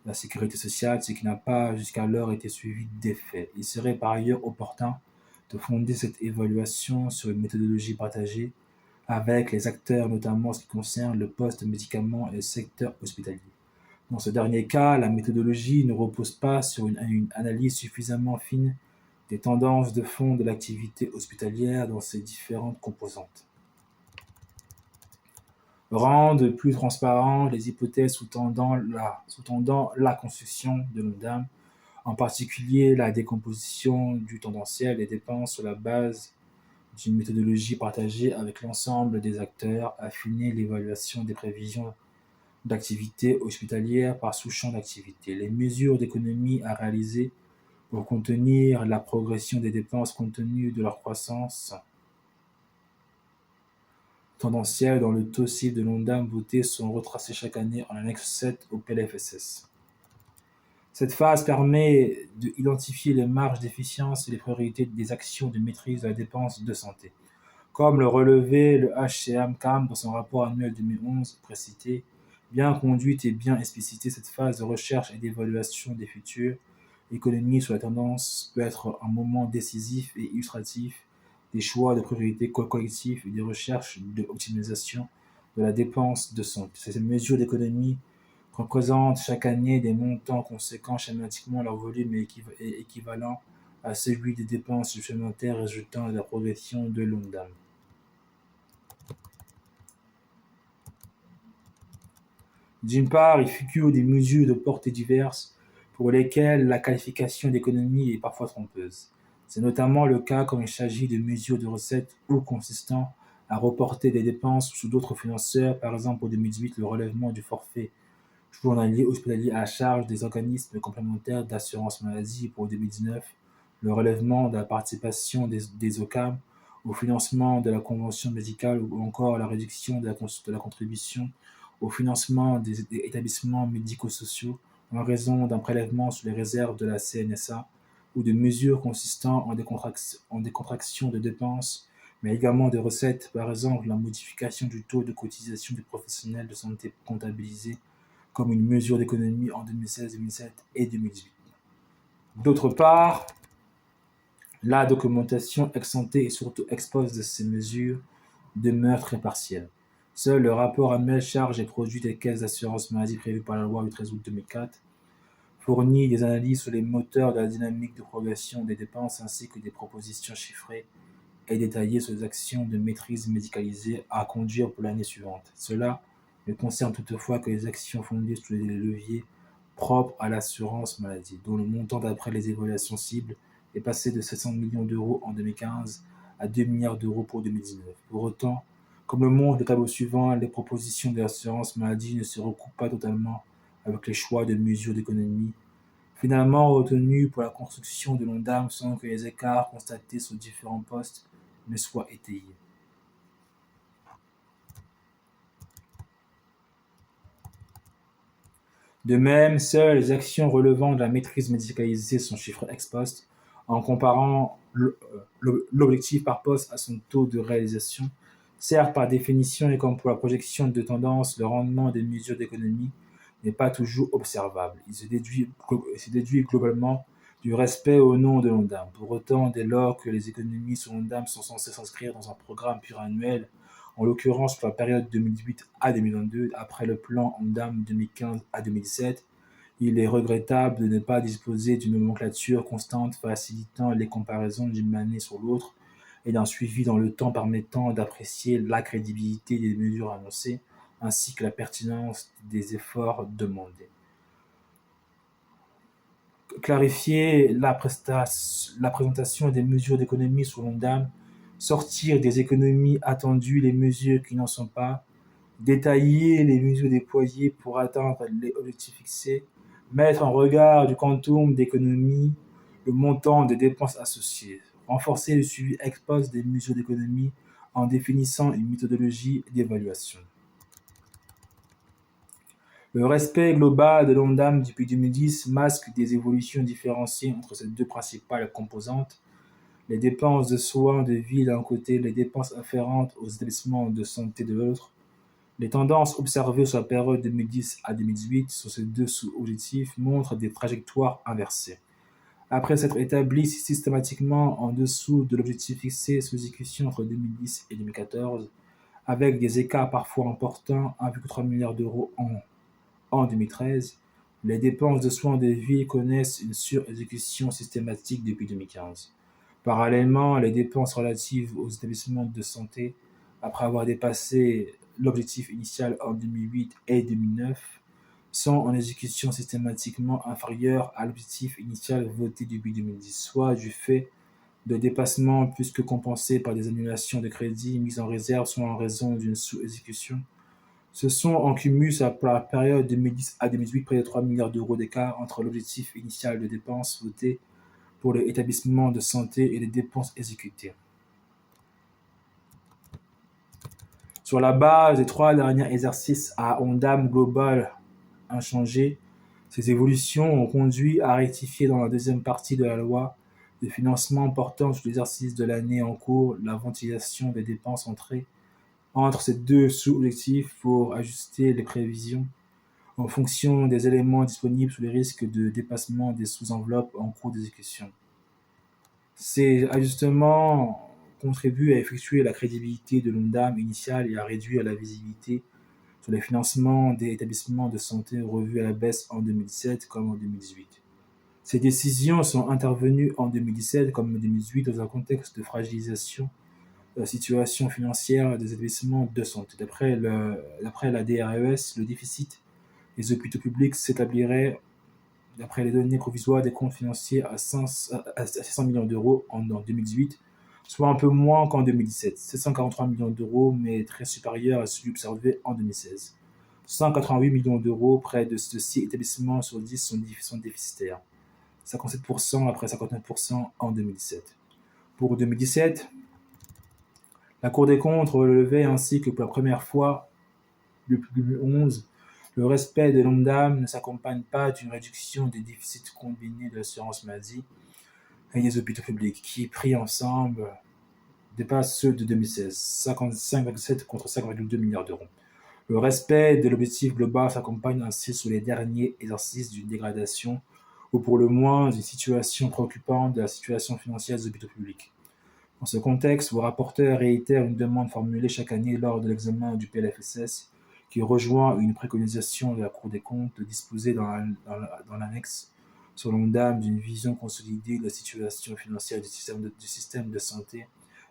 de la sécurité sociale, ce qui n'a pas jusqu'alors été suivi d'effet. Il serait par ailleurs opportun de fonder cette évaluation sur une méthodologie partagée avec les acteurs, notamment en ce qui concerne le poste médicament et le secteur hospitalier. Dans ce dernier cas, la méthodologie ne repose pas sur une analyse suffisamment fine des tendances de fond de l'activité hospitalière dans ses différentes composantes. Rendre plus transparentes les hypothèses sous-tendant la construction de l'ONDAM, en particulier la décomposition du tendanciel des dépenses sur la base d'une méthodologie partagée avec l'ensemble des acteurs, affiner l'évaluation des prévisions d'activité hospitalière par sous-champ d'activité, les mesures d'économie à réaliser pour contenir la progression des dépenses compte tenu de leur croissance tendancielle dans le taux cible de l'ONDAM voté sont retracés chaque année en annexe 7 au PLFSS. Cette phase permet d'identifier les marges d'efficience et les priorités des actions de maîtrise de la dépense de santé. Comme le relevait le HCAMCAM dans son rapport annuel 2011 précité, bien conduite et bien explicitée, cette phase de recherche et d'évaluation des futures économies sur la tendance peut être un moment décisif et illustratif des choix de priorités collectifs et des recherches d'optimisation de la dépense de santé. Ces mesures d'économie représentent chaque année des montants conséquents. Schématiquement, leur volume est équivalent à celui des dépenses supplémentaires résultant de la progression de l'ONDAM. D'une part, il figure des mesures de portée diverses pour lesquelles la qualification d'économie est parfois trompeuse. C'est notamment le cas quand il s'agit de mesures de recettes ou consistant à reporter des dépenses sous d'autres financeurs, par exemple pour 2018 le relèvement du forfait journalier hospitalier à la charge des organismes complémentaires d'assurance maladie, pour 2019 le relèvement de la participation des OCAM au financement de la convention médicale ou encore la réduction de la contribution au financement des établissements médico-sociaux en raison d'un prélèvement sur les réserves de la CNSA ou de mesures consistant en des contractions de dépenses, mais également de recettes, par exemple la modification du taux de cotisation des professionnels de santé comptabilisé comme une mesure d'économie en 2016, 2017 et 2018. D'autre part, la documentation ex-ante et surtout ex-post de ces mesures demeure très partielle. Seul le rapport annuel charges et produits des caisses d'assurance maladie prévu par la loi du 13 août 2004 fournit des analyses sur les moteurs de la dynamique de progression des dépenses ainsi que des propositions chiffrées et détaillées sur les actions de maîtrise médicalisée à conduire pour l'année suivante. Cela ne concerne toutefois que les actions fondées sur les leviers propres à l'assurance maladie, dont le montant d'après les évaluations cibles est passé de 700 millions d'euros en 2015 à 2 milliards d'euros pour 2019. Pour autant, comme le montre le tableau suivant, les propositions de l'assurance maladie ne se recoupent pas totalement avec les choix de mesures d'économie finalement retenus pour la construction de l'Ondam sans que les écarts constatés sur différents postes ne soient étayés. De même, seules les actions relevant de la maîtrise médicalisée sont chiffrées ex post en comparant l'objectif par poste à son taux de réalisation. Certes, par définition et comme pour la projection de tendance, le rendement des mesures d'économie n'est pas toujours observable. Il se déduit globalement du respect au nom de l'Ondam. Pour autant, dès lors que les économies sur l'Ondam sont censées s'inscrire dans un programme pluriannuel, en l'occurrence pour la période 2018 à 2022, après le plan Ondam 2015 à 2017, il est regrettable de ne pas disposer d'une nomenclature constante facilitant les comparaisons d'une année sur l'autre et d'un suivi dans le temps permettant d'apprécier la crédibilité des mesures annoncées ainsi que la pertinence des efforts demandés. Clarifier la présentation des mesures d'économie sur l'Ondam, sortir des économies attendues les mesures qui n'en sont pas, détailler les mesures déployées pour atteindre les objectifs fixés, mettre en regard du quantum d'économie le montant des dépenses associées, renforcer le suivi ex post des mesures d'économie en définissant une méthodologie d'évaluation. Le respect global de l'Ondam depuis 2010 masque des évolutions différenciées entre ces deux principales composantes. Les dépenses de soins de ville d'un côté, les dépenses afférentes aux établissements de santé de l'autre. Les tendances observées sur la période 2010 à 2018 sur ces deux sous-objectifs montrent des trajectoires inversées. Après s'être établi systématiquement en dessous de l'objectif fixé sous exécution entre 2010 et 2014, avec des écarts parfois importants, 1,3 milliard d'euros en 2013, les dépenses de soins de ville connaissent une surexécution systématique depuis 2015. Parallèlement, les dépenses relatives aux établissements de santé, après avoir dépassé l'objectif initial en 2008 et 2009, sont en exécution systématiquement inférieure à l'objectif initial voté depuis 2010, soit du fait de dépassements plus que compensés par des annulations de crédits mises en réserve, soit en raison d'une sous-exécution. Ce sont en cumul sur la période 2010 à 2018 près de 3 milliards d'euros d'écart entre l'objectif initial de dépenses voté pour les établissements de santé et les dépenses exécutées. Sur la base des 3 derniers exercices à Ondam global inchangé, ces évolutions ont conduit à rectifier dans la deuxième partie de la loi de financement portant sur l'exercice de l'année en cours la ventilation des dépenses entrées entre ces deux sous-objectifs pour ajuster les prévisions en fonction des éléments disponibles sur les risques de dépassement des sous-enveloppes en cours d'exécution. Ces ajustements contribuent à effectuer la crédibilité de l'Ondam initial et à réduire la visibilité sur les financements des établissements de santé revus à la baisse en 2017 comme en 2018. Ces décisions sont intervenues en 2017 comme en 2018 dans un contexte de fragilisation de la situation financière des établissements de santé. D'après la DRES, le déficit des hôpitaux publics s'établirait, d'après les données provisoires des comptes financiers, à 600 millions d'euros en 2018, soit un peu moins qu'en 2017, 743 millions d'euros, mais très supérieur à celui observé en 2016. 188 millions d'euros, près de 6 établissements sur 10 sont déficitaires, 57% après 59% en 2017. Pour 2017, la Cour des comptes relevait ainsi que pour la première fois depuis 2011, le respect de l'Ondam ne s'accompagne pas d'une réduction des déficits combinés de l'assurance maladie et des hôpitaux publics, qui, pris ensemble, dépassent ceux de 2016, 55,7 contre 5,2 milliards d'euros. Le respect de l'objectif global s'accompagne ainsi sur les derniers exercices d'une dégradation ou pour le moins d'une situation préoccupante de la situation financière des hôpitaux publics. Dans ce contexte, vos rapporteurs réitèrent une demande formulée chaque année lors de l'examen du PLFSS qui rejoint une préconisation de la Cour des comptes disposée dans l'annexe sur l'ONDAM d'une vision consolidée de la situation financière du système de santé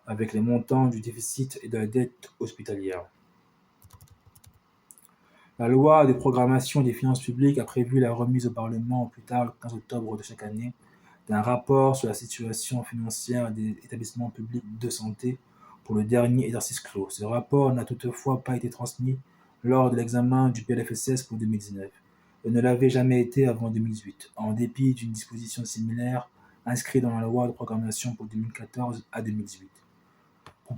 avec les montants du déficit et de la dette hospitalière. La loi de programmation des finances publiques a prévu la remise au Parlement au plus tard le 15 octobre de chaque année d'un rapport sur la situation financière des établissements publics de santé pour le dernier exercice clos. Ce rapport n'a toutefois pas été transmis lors de l'examen du PLFSS pour 2019 et ne l'avait jamais été avant 2018, en dépit d'une disposition similaire inscrite dans la loi de programmation pour 2014 à 2018.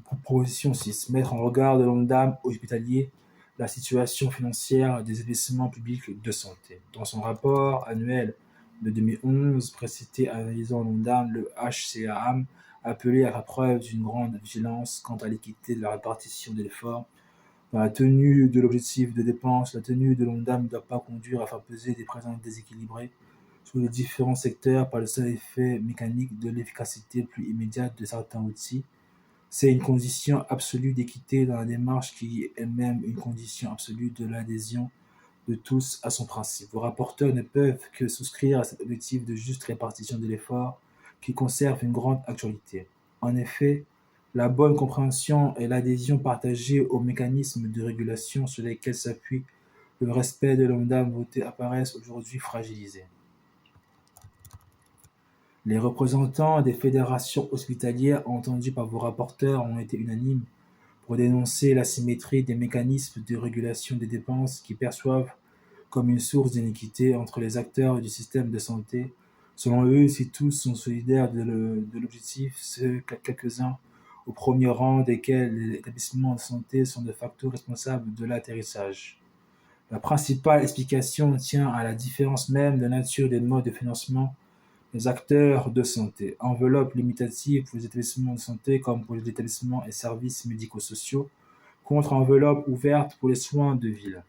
Proposition 6. Mettre en regard de l'ONDAM hospitalier la situation financière des établissements publics de santé. Dans son rapport annuel de 2011, précité analysant l'ONDAM, le HCAAM appelait à la preuve d'une grande vigilance quant à l'équité de la répartition de l'effort. Dans la tenue de l'objectif de dépense, la tenue de l'ONDAM ne doit pas conduire à faire peser des présences déséquilibrées sur les différents secteurs par le seul effet mécanique de l'efficacité plus immédiate de certains outils. C'est une condition absolue d'équité dans la démarche qui est même une condition absolue de l'adhésion de tous à son principe. Vos rapporteurs ne peuvent que souscrire à cet objectif de juste répartition de l'effort qui conserve une grande actualité. En effet, la bonne compréhension et l'adhésion partagée aux mécanismes de régulation sur lesquels s'appuie le respect de l'ONDAM voté apparaissent aujourd'hui fragilisés. Les représentants des fédérations hospitalières entendus par vos rapporteurs ont été unanimes pour dénoncer l'asymétrie des mécanismes de régulation des dépenses qui perçoivent comme une source d'iniquité entre les acteurs du système de santé. Selon eux, si tous sont solidaires de l'objectif, c'est quelques-uns, au premier rang desquels les établissements de santé sont de facto responsables de l'atterrissage. La principale explication tient à la différence même de nature des modes de financement des acteurs de santé. Enveloppe limitative pour les établissements de santé comme pour les établissements et services médico-sociaux, contre enveloppe ouverte pour les soins de ville.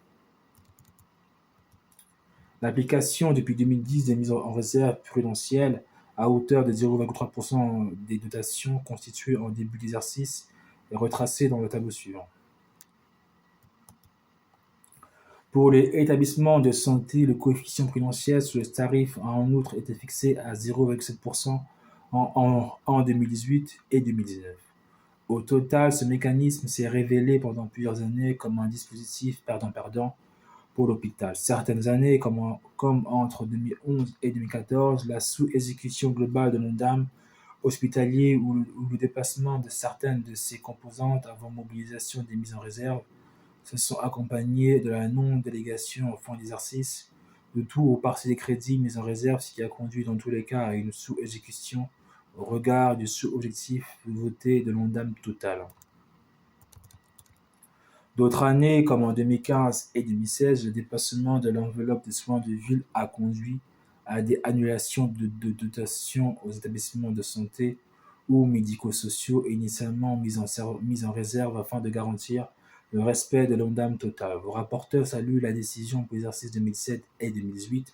L'application depuis 2010 des mises en réserve prudentielles à hauteur de 0,3% des dotations constituées en début d'exercice est retracée dans le tableau suivant. Pour les établissements de santé, le coefficient prudentiel sur le tarif a en outre été fixé à 0,7% en 2018 et 2019. Au total, ce mécanisme s'est révélé pendant plusieurs années comme un dispositif perdant-perdant pour l'hôpital. Certaines années, comme entre 2011 et 2014, la sous-exécution globale de l'ONDAM hospitalier ou le dépassement de certaines de ses composantes avant mobilisation des mises en réserve se sont accompagnés de la non-délégation au fonds d'exercice de tout ou partie des crédits mis en réserve, ce qui a conduit dans tous les cas à une sous-exécution au regard du sous-objectif voté de l'ONDAM total. D'autres années, comme en 2015 et 2016, le dépassement de l'enveloppe des soins de ville a conduit à des annulations de dotations aux établissements de santé ou médico-sociaux initialement mis en réserve afin de garantir le respect de l'ONDAM total. Vos rapporteurs saluent la décision pour l'exercice 2007 et 2018,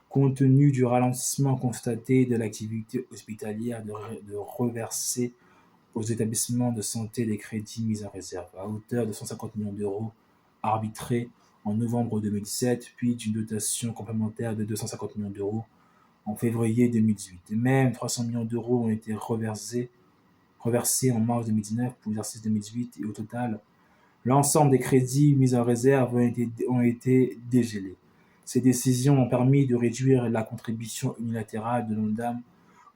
compte tenu du ralentissement constaté de l'activité hospitalière, de reverser aux établissements de santé des crédits mis en réserve, à hauteur de 150 millions d'euros arbitrés en novembre 2017, puis d'une dotation complémentaire de 250 millions d'euros en février 2018. Et même 300 millions d'euros ont été reversés en mars 2019 pour l'exercice 2018 et au total, l'ensemble des crédits mis en réserve ont été dégelés. Ces décisions ont permis de réduire la contribution unilatérale de l'ONDAM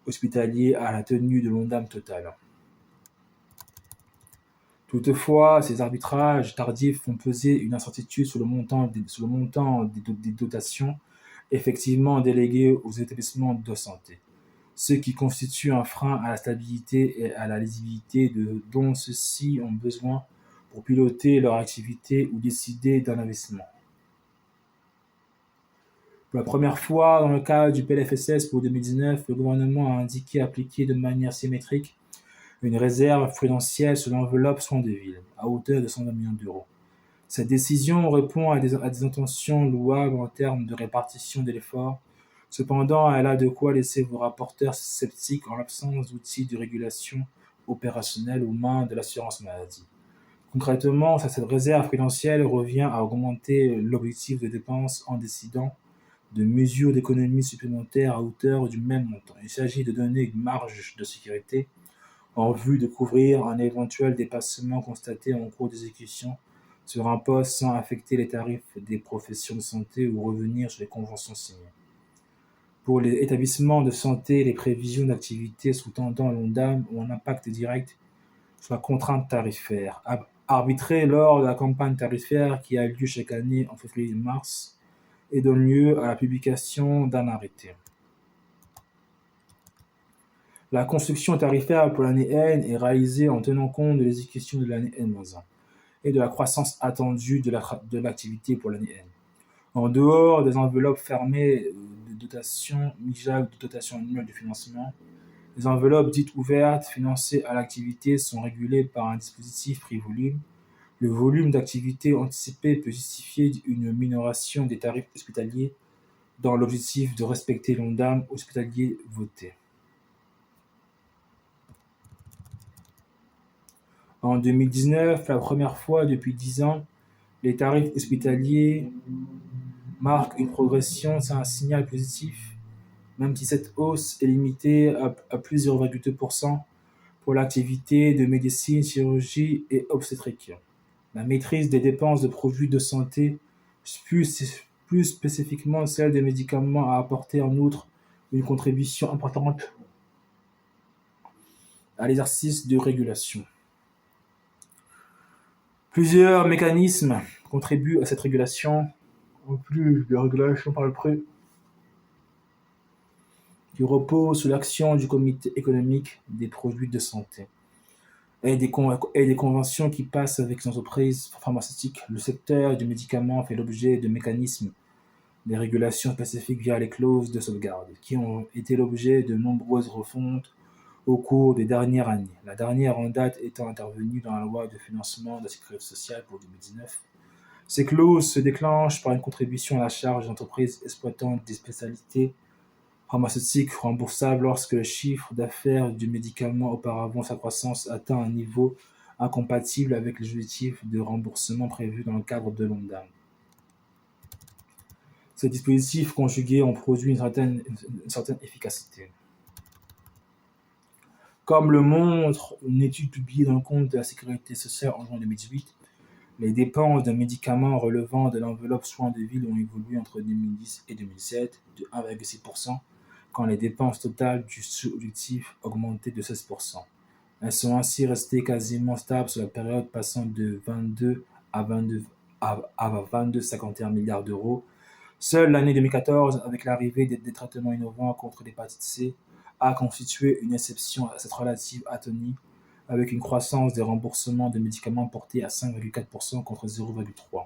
hospitalier à la tenue de l'ONDAM total. Toutefois, ces arbitrages tardifs font peser une incertitude sur le montant des dotations effectivement déléguées aux établissements de santé, ce qui constitue un frein à la stabilité et à la lisibilité dont ceux-ci ont besoin pour piloter leur activité ou décider d'un investissement. Pour la première fois, dans le cadre du PLFSS pour 2019, le gouvernement a indiqué appliquer de manière symétrique une réserve prudentielle sur l'enveloppe soins de ville, à hauteur de 120 millions d'euros. Cette décision répond à des intentions louables en termes de répartition de l'effort. Cependant, elle a de quoi laisser vos rapporteurs sceptiques en l'absence d'outils de régulation opérationnels aux mains de l'assurance maladie. Concrètement, cette réserve prudentielle revient à augmenter l'objectif de dépenses en décidant de mesures d'économie supplémentaires à hauteur du même montant. Il s'agit de donner une marge de sécurité en vue de couvrir un éventuel dépassement constaté en cours d'exécution sur un poste sans affecter les tarifs des professions de santé ou revenir sur les conventions signées. Pour les établissements de santé, les prévisions d'activité sous-tendant l'ONDAM ont un impact direct sur la contrainte tarifaire, arbitrée lors de la campagne tarifaire qui a lieu chaque année en février et mars et donne lieu à la publication d'un arrêté. La construction tarifaire pour l'année N est réalisée en tenant compte de l'exécution de l'année N-1 et de la croissance attendue de l'activité pour l'année N. En dehors des enveloppes fermées de dotation MIJAC de dotation annuelle de financement, les enveloppes dites ouvertes financées à l'activité sont régulées par un dispositif prix volume. Le volume d'activité anticipé peut justifier une minoration des tarifs hospitaliers dans l'objectif de respecter l'ONDAM hospitalier voté. En 2019, la première fois depuis 10 ans, les tarifs hospitaliers marquent une progression, c'est un signal positif, même si cette hausse est limitée à plus 0,2% pour l'activité de médecine, chirurgie et obstétrique. La maîtrise des dépenses de produits de santé, plus spécifiquement celle des médicaments, a apporté en outre une contribution importante à l'exercice de régulation. Plusieurs mécanismes contribuent à cette régulation, en plus de la régulation par le prix, qui repose sur l'action du Comité économique des produits de santé et des conventions qui passent avec les entreprises pharmaceutiques. Le secteur du médicament fait l'objet de mécanismes de régulation spécifiques via les clauses de sauvegarde, qui ont été l'objet de nombreuses refontes au cours des dernières années. La dernière en date étant intervenue dans la loi de financement de la sécurité sociale pour 2019. Ces clauses se déclenchent par une contribution à la charge des entreprises exploitant des spécialités pharmaceutiques remboursables lorsque le chiffre d'affaires du médicament auparavant sa croissance atteint un niveau incompatible avec les objectifs de remboursement prévus dans le cadre de l'ONDAM. Ce dispositif conjugué ont produit une certaine efficacité. Comme le montre une étude publiée dans le compte de la sécurité sociale en juin 2018, les dépenses de médicaments relevant de l'enveloppe soins de ville ont évolué entre 2010 et 2017 de 1,6%, quand les dépenses totales du sous-objectif augmentaient de 16%. Elles sont ainsi restées quasiment stables sur la période, passant de 22 à 22,51 milliards d'euros. Seule l'année 2014, avec l'arrivée des traitements innovants contre l'hépatite C, a constitué une exception à cette relative atonie, avec une croissance des remboursements de médicaments portés à 5,4% contre 0,3%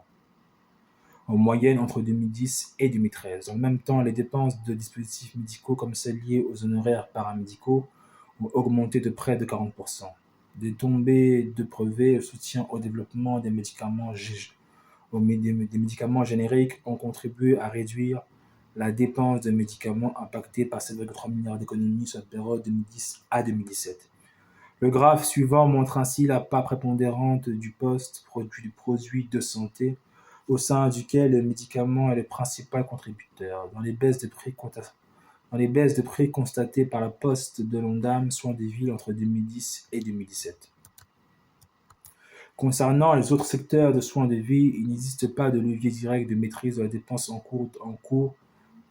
en moyenne entre 2010 et 2013. En même temps, les dépenses de dispositifs médicaux comme celles liées aux honoraires paramédicaux ont augmenté de près de 40%. Des tombées de brevets, le soutien au développement des médicaments génériques ont contribué à réduire la dépense de médicaments impactée par 7,3 milliards d'économies sur la période 2010 à 2017. Le graphe suivant montre ainsi la part prépondérante du poste produit de santé, au sein duquel le médicament est le principal contributeur. Dans les baisses de prix constatées par la Poste de l'ONDAM soins des villes entre 2010 et 2017. Concernant les autres secteurs de soins de ville, il n'existe pas de levier direct de maîtrise de la dépense en cours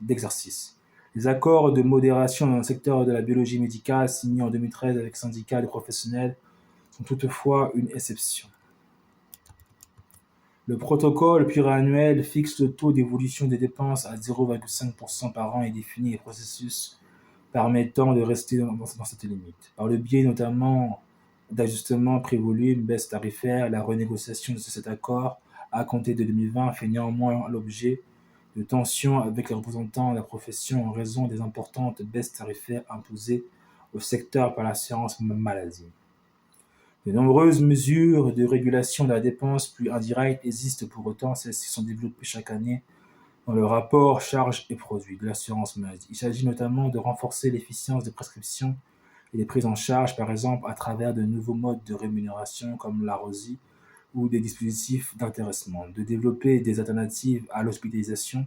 d'exercice. Les accords de modération dans le secteur de la biologie médicale signés en 2013 avec syndicats de professionnels sont toutefois une exception. Le protocole pluriannuel fixe le taux d'évolution des dépenses à 0,5% par an et définit les processus permettant de rester dans cette limite, par le biais notamment d'ajustements prix-volume, baisse tarifaire. La renégociation de cet accord à compter de 2020 fait néanmoins l'objet de tensions avec les représentants de la profession en raison des importantes baisses tarifaires imposées au secteur par l'assurance maladie. De nombreuses mesures de régulation de la dépense plus indirecte existent, pour autant celles-ci sont développées chaque année dans le rapport charges et produits de l'assurance maladie. Il s'agit notamment de renforcer l'efficience des prescriptions et des prises en charge, par exemple à travers de nouveaux modes de rémunération comme la ROSI ou des dispositifs d'intéressement, de développer des alternatives à l'hospitalisation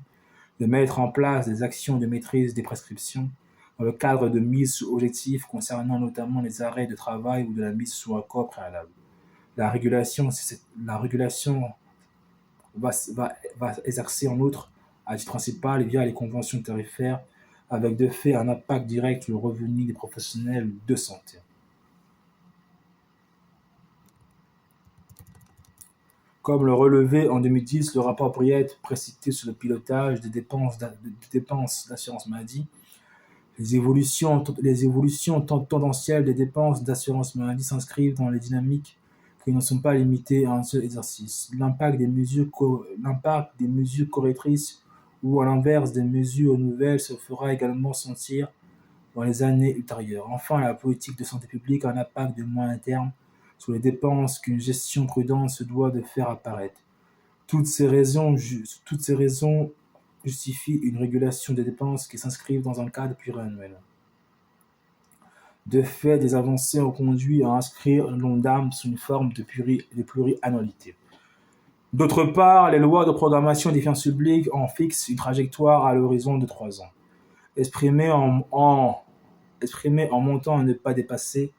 de mettre en place des actions de maîtrise des prescriptions dans le cadre de mise sous objectifs concernant notamment les arrêts de travail ou de la mise sous accord préalable. La régulation va exercer en outre à titre principal via les conventions tarifaires avec de fait un impact direct sur le revenu des professionnels de santé. Comme le relevait en 2010 le rapport Briette précité sur le pilotage des dépenses d'assurance maladie, les évolutions tendancielles des dépenses d'assurance maladie s'inscrivent dans les dynamiques qui ne sont pas limitées à un seul exercice. L'impact des mesures correctrices ou à l'inverse des mesures nouvelles se fera également sentir dans les années ultérieures. Enfin, la politique de santé publique a un impact de moyen terme sur les dépenses qu'une gestion prudente se doit de faire apparaître. Toutes ces raisons justifient une régulation des dépenses qui s'inscrivent dans un cadre pluriannuel. De fait, des avancées ont conduit à inscrire l'ONDAM sous une forme de pluriannualité. D'autre part, les lois de programmation des finances publiques en fixent une trajectoire à l'horizon de 3 ans, exprimée en montant à ne pas dépasser.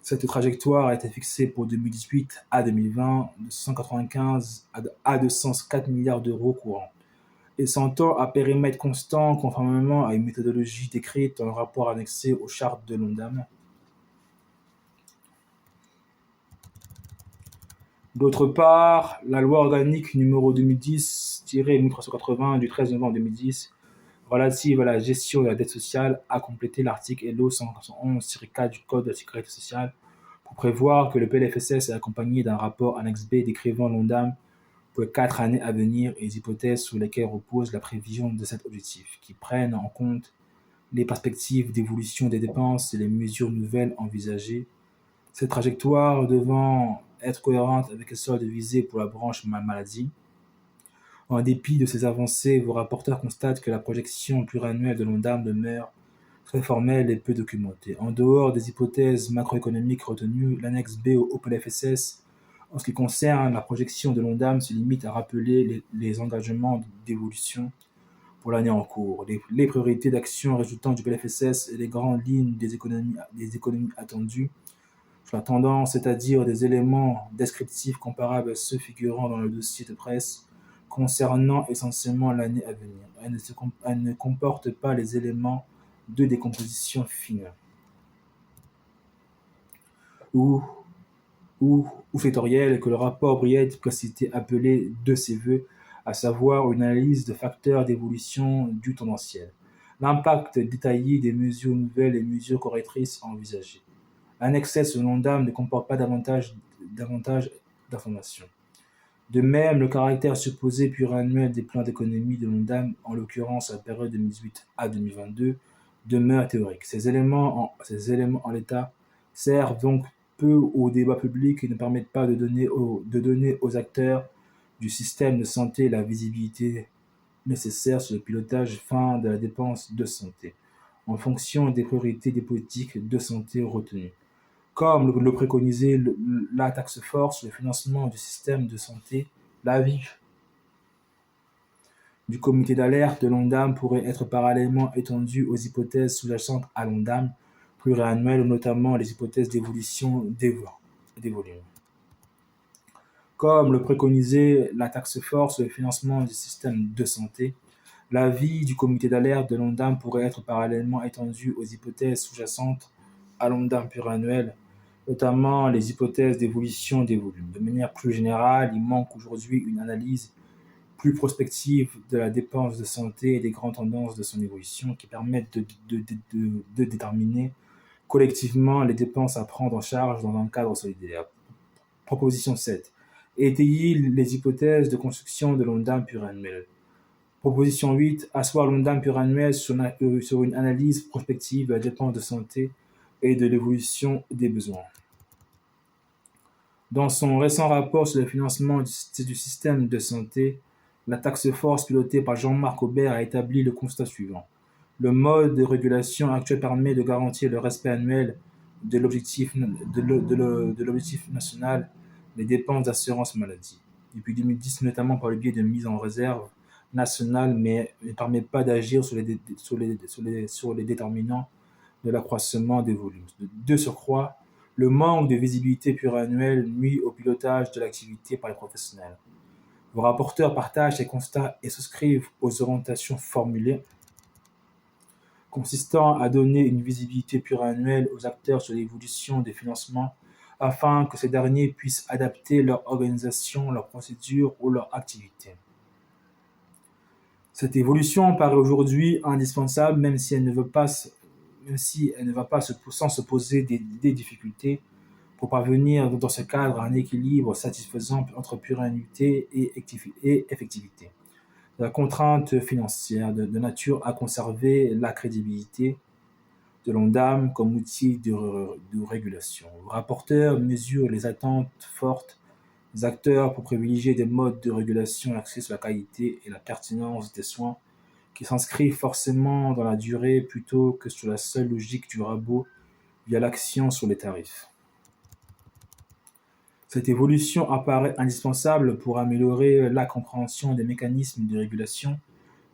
Cette trajectoire a été fixée pour 2018 à 2020 de 195 à 204 milliards d'euros courants et s'entend à périmètre constant conformément à une méthodologie décrite dans le rapport annexé aux chartes de l'ONDAM. D'autre part, la loi organique numéro 2010-1380 du 13 novembre 2010 relative à la gestion de la dette sociale a complété l'article LO 111-4 du Code de la sécurité sociale pour prévoir que le PLFSS est accompagné d'un rapport annexe B décrivant l'ONDAM pour les 4 années à venir et les hypothèses sur lesquelles repose la prévision de cet objectif, qui prennent en compte les perspectives d'évolution des dépenses et les mesures nouvelles envisagées. Cette trajectoire devant être cohérente avec les soldes visés pour la branche maladie. En dépit de ces avancées, vos rapporteurs constatent que la projection pluriannuelle de l'ONDAM demeure très formelle et peu documentée. En dehors des hypothèses macroéconomiques retenues, l'annexe B au PLFSS, en ce qui concerne la projection de l'ONDAM, se limite à rappeler les engagements d'évolution pour l'année en cours, les priorités d'action résultant du PLFSS et les grandes lignes des économies attendues sur la tendance, c'est-à-dire des éléments descriptifs comparables à ceux figurant dans le dossier de presse concernant essentiellement l'année à venir. Elle ne comporte pas les éléments de décomposition fine ou sectorielle que le rapport Briette précité appelait de ses vœux, à savoir une analyse de facteurs d'évolution du tendanciel, l'impact détaillé des mesures nouvelles et mesures correctrices envisagées. L'annexe S de l'ONDAM ne comporte pas davantage d'informations. De même, le caractère supposé pluriannuel des plans d'économie de l'ONDAM, en l'occurrence la période 2018 à 2022, demeure théorique. Ces éléments en l'état servent donc peu au débat public et ne permettent pas de donner aux acteurs du système de santé la visibilité nécessaire sur le pilotage fin de la dépense de santé, en fonction des priorités des politiques de santé retenues. Comme le préconisait la task force sur le financement du système de santé, l'avis du comité d'alerte de l'ONDAM pourrait être parallèlement étendu aux hypothèses sous-jacentes à l'ONDAM pluriannuelle, notamment les hypothèses d'évolution des volumes. Comme le préconisait la task force sur le financement du système de santé, l'avis du comité d'alerte de l'ONDAM pourrait être parallèlement étendu aux hypothèses sous-jacentes à l'ONDAM pluriannuelle, notamment les hypothèses d'évolution des volumes. De manière plus générale, il manque aujourd'hui une analyse plus prospective de la dépense de santé et des grandes tendances de son évolution qui permettent de déterminer collectivement les dépenses à prendre en charge dans un cadre solidaire. Proposition 7. Étayer les hypothèses de construction de l'ONDAM pluriannuel. Proposition 8. Asseoir l'ONDAM pluriannuel sur une analyse prospective de la dépense de santé et de l'évolution des besoins. Dans son récent rapport sur le financement du système de santé, la task force pilotée par Jean-Marc Aubert a établi le constat suivant. Le mode de régulation actuel permet de garantir le respect annuel de l'objectif national des dépenses d'assurance maladie. Depuis 2010, notamment par le biais de mise en réserve national, mais ne permet pas d'agir sur les déterminants de l'accroissement des volumes. De surcroît, le manque de visibilité pluriannuelle nuit au pilotage de l'activité par les professionnels. Vos rapporteurs partagent ces constats et souscrivent aux orientations formulées, consistant à donner une visibilité pluriannuelle aux acteurs sur l'évolution des financements afin que ces derniers puissent adapter leur organisation, leurs procédures ou leur activité. Cette évolution paraît aujourd'hui indispensable, même si elle ne va pas sans se poser des difficultés pour parvenir dans ce cadre à un équilibre satisfaisant entre pluriannualité et effectivité. La contrainte financière de nature à conserver la crédibilité de l'ONDAM comme outil de régulation. Le rapporteur mesure les attentes fortes des acteurs pour privilégier des modes de régulation axés sur la qualité et la pertinence des soins qui s'inscrivent forcément dans la durée plutôt que sur la seule logique du rabot via l'action sur les tarifs. Cette évolution apparaît indispensable pour améliorer la compréhension des mécanismes de régulation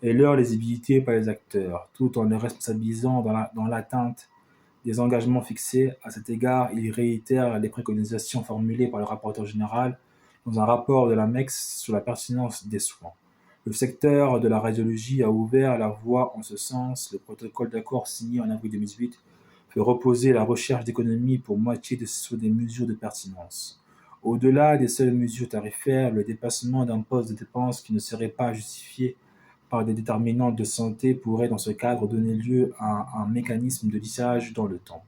et leur lisibilité par les acteurs, tout en les responsabilisant dans l'atteinte des engagements fixés. À cet égard, il réitère les préconisations formulées par le rapporteur général dans un rapport de la MEX sur la pertinence des soins. Le secteur de la radiologie a ouvert la voie en ce sens. Le protocole d'accord signé en avril 2018 fait reposer la recherche d'économie pour moitié sur des mesures de pertinence. Au-delà des seules mesures tarifaires, le dépassement d'un poste de dépense qui ne serait pas justifié par des déterminants de santé pourrait dans ce cadre donner lieu à un mécanisme de lissage dans le temps.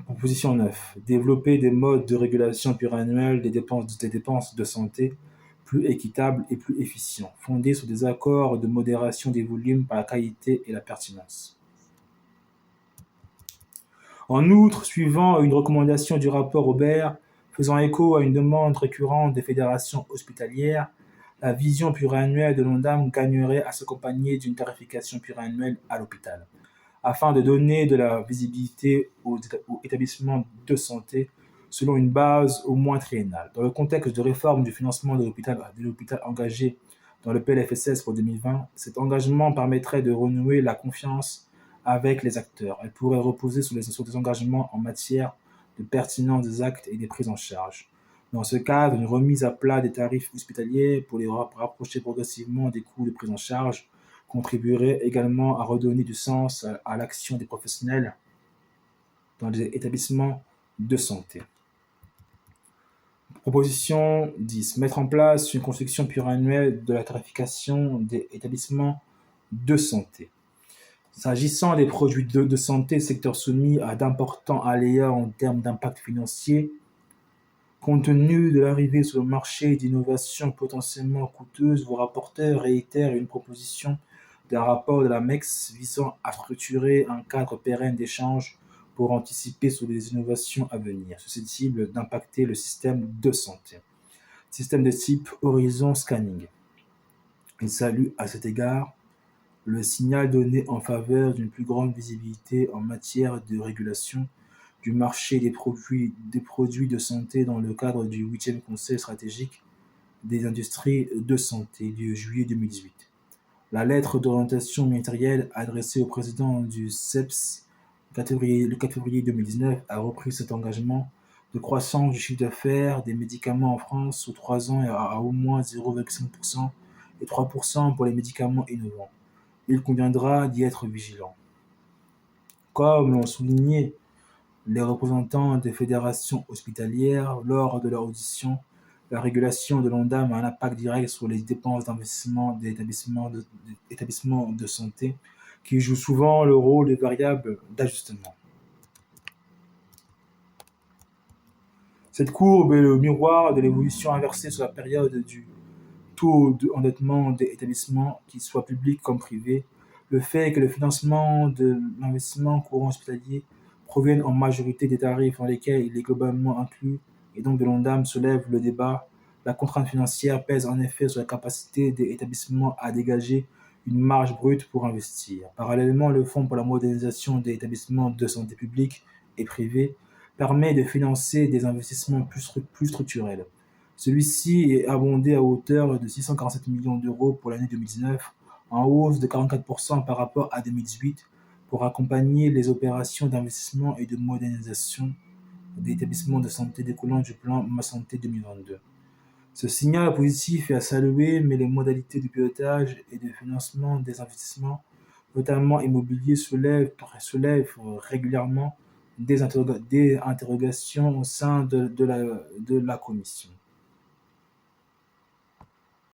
Proposition 9. Développer des modes de régulation pluriannuelle des dépenses de santé plus équitables et plus efficients, fondés sur des accords de modération des volumes par la qualité et la pertinence. En outre, suivant une recommandation du rapport Aubert, faisant écho à une demande récurrente des fédérations hospitalières, la vision pluriannuelle de l'ONDAM gagnerait à s'accompagner d'une tarification pluriannuelle à l'hôpital, afin de donner de la visibilité aux établissements de santé selon une base au moins triennale. Dans le contexte de réforme du financement de l'hôpital engagé dans le PLFSS pour 2020, cet engagement permettrait de renouer la confiance avec les acteurs. Elle pourrait reposer sur des engagements en matière de pertinence des actes et des prises en charge. Dans ce cadre, une remise à plat des tarifs hospitaliers pour les rapprocher progressivement des coûts de prise en charge contribuerait également à redonner du sens à l'action des professionnels dans les établissements de santé. Proposition 10. Mettre en place une construction pluriannuelle de la tarification des établissements de santé. S'agissant des produits de santé, secteur soumis à d'importants aléas en termes d'impact financier, compte tenu de l'arrivée sur le marché d'innovations potentiellement coûteuses, vos rapporteurs réitèrent une proposition d'un rapport de la MEX visant à structurer un cadre pérenne d'échange pour anticiper sur les innovations à venir, susceptibles d'impacter le système de santé. Système de type Horizon Scanning. Il salue à cet égard le signal donné en faveur d'une plus grande visibilité en matière de régulation du marché des produits de santé dans le cadre du 8e Conseil stratégique des industries de santé de juillet 2018. La lettre d'orientation ministérielle adressée au président du CEPS le 4 février 2019 a repris cet engagement de croissance du chiffre d'affaires des médicaments en France sur 3 ans à au moins 0,5% et 3% pour les médicaments innovants. Il conviendra d'y être vigilant. Comme l'ont souligné les représentants des fédérations hospitalières lors de leur audition, la régulation de l'ONDAM a un impact direct sur les dépenses d'investissement des établissements de santé qui jouent souvent le rôle de variable d'ajustement. Cette courbe est le miroir de l'évolution inversée sur la période du taux d'endettement des établissements, qu'ils soient publics comme privés. Le fait que le financement de l'investissement courant hospitalier provienne en majorité des tarifs dans lesquels il est globalement inclus et donc de l'ONDAM soulève le débat. La contrainte financière pèse en effet sur la capacité des établissements à dégager une marge brute pour investir. Parallèlement, le Fonds pour la modernisation des établissements de santé publics et privés permet de financer des investissements plus structurels, Celui-ci est abondé à hauteur de 647 millions d'euros pour l'année 2019, en hausse de 44% par rapport à 2018, pour accompagner les opérations d'investissement et de modernisation des établissements de santé découlant du plan Ma Santé 2022. Ce signal positif est à saluer, mais les modalités de pilotage et de financement des investissements, notamment immobiliers, soulèvent régulièrement des interrogations au sein de la Commission.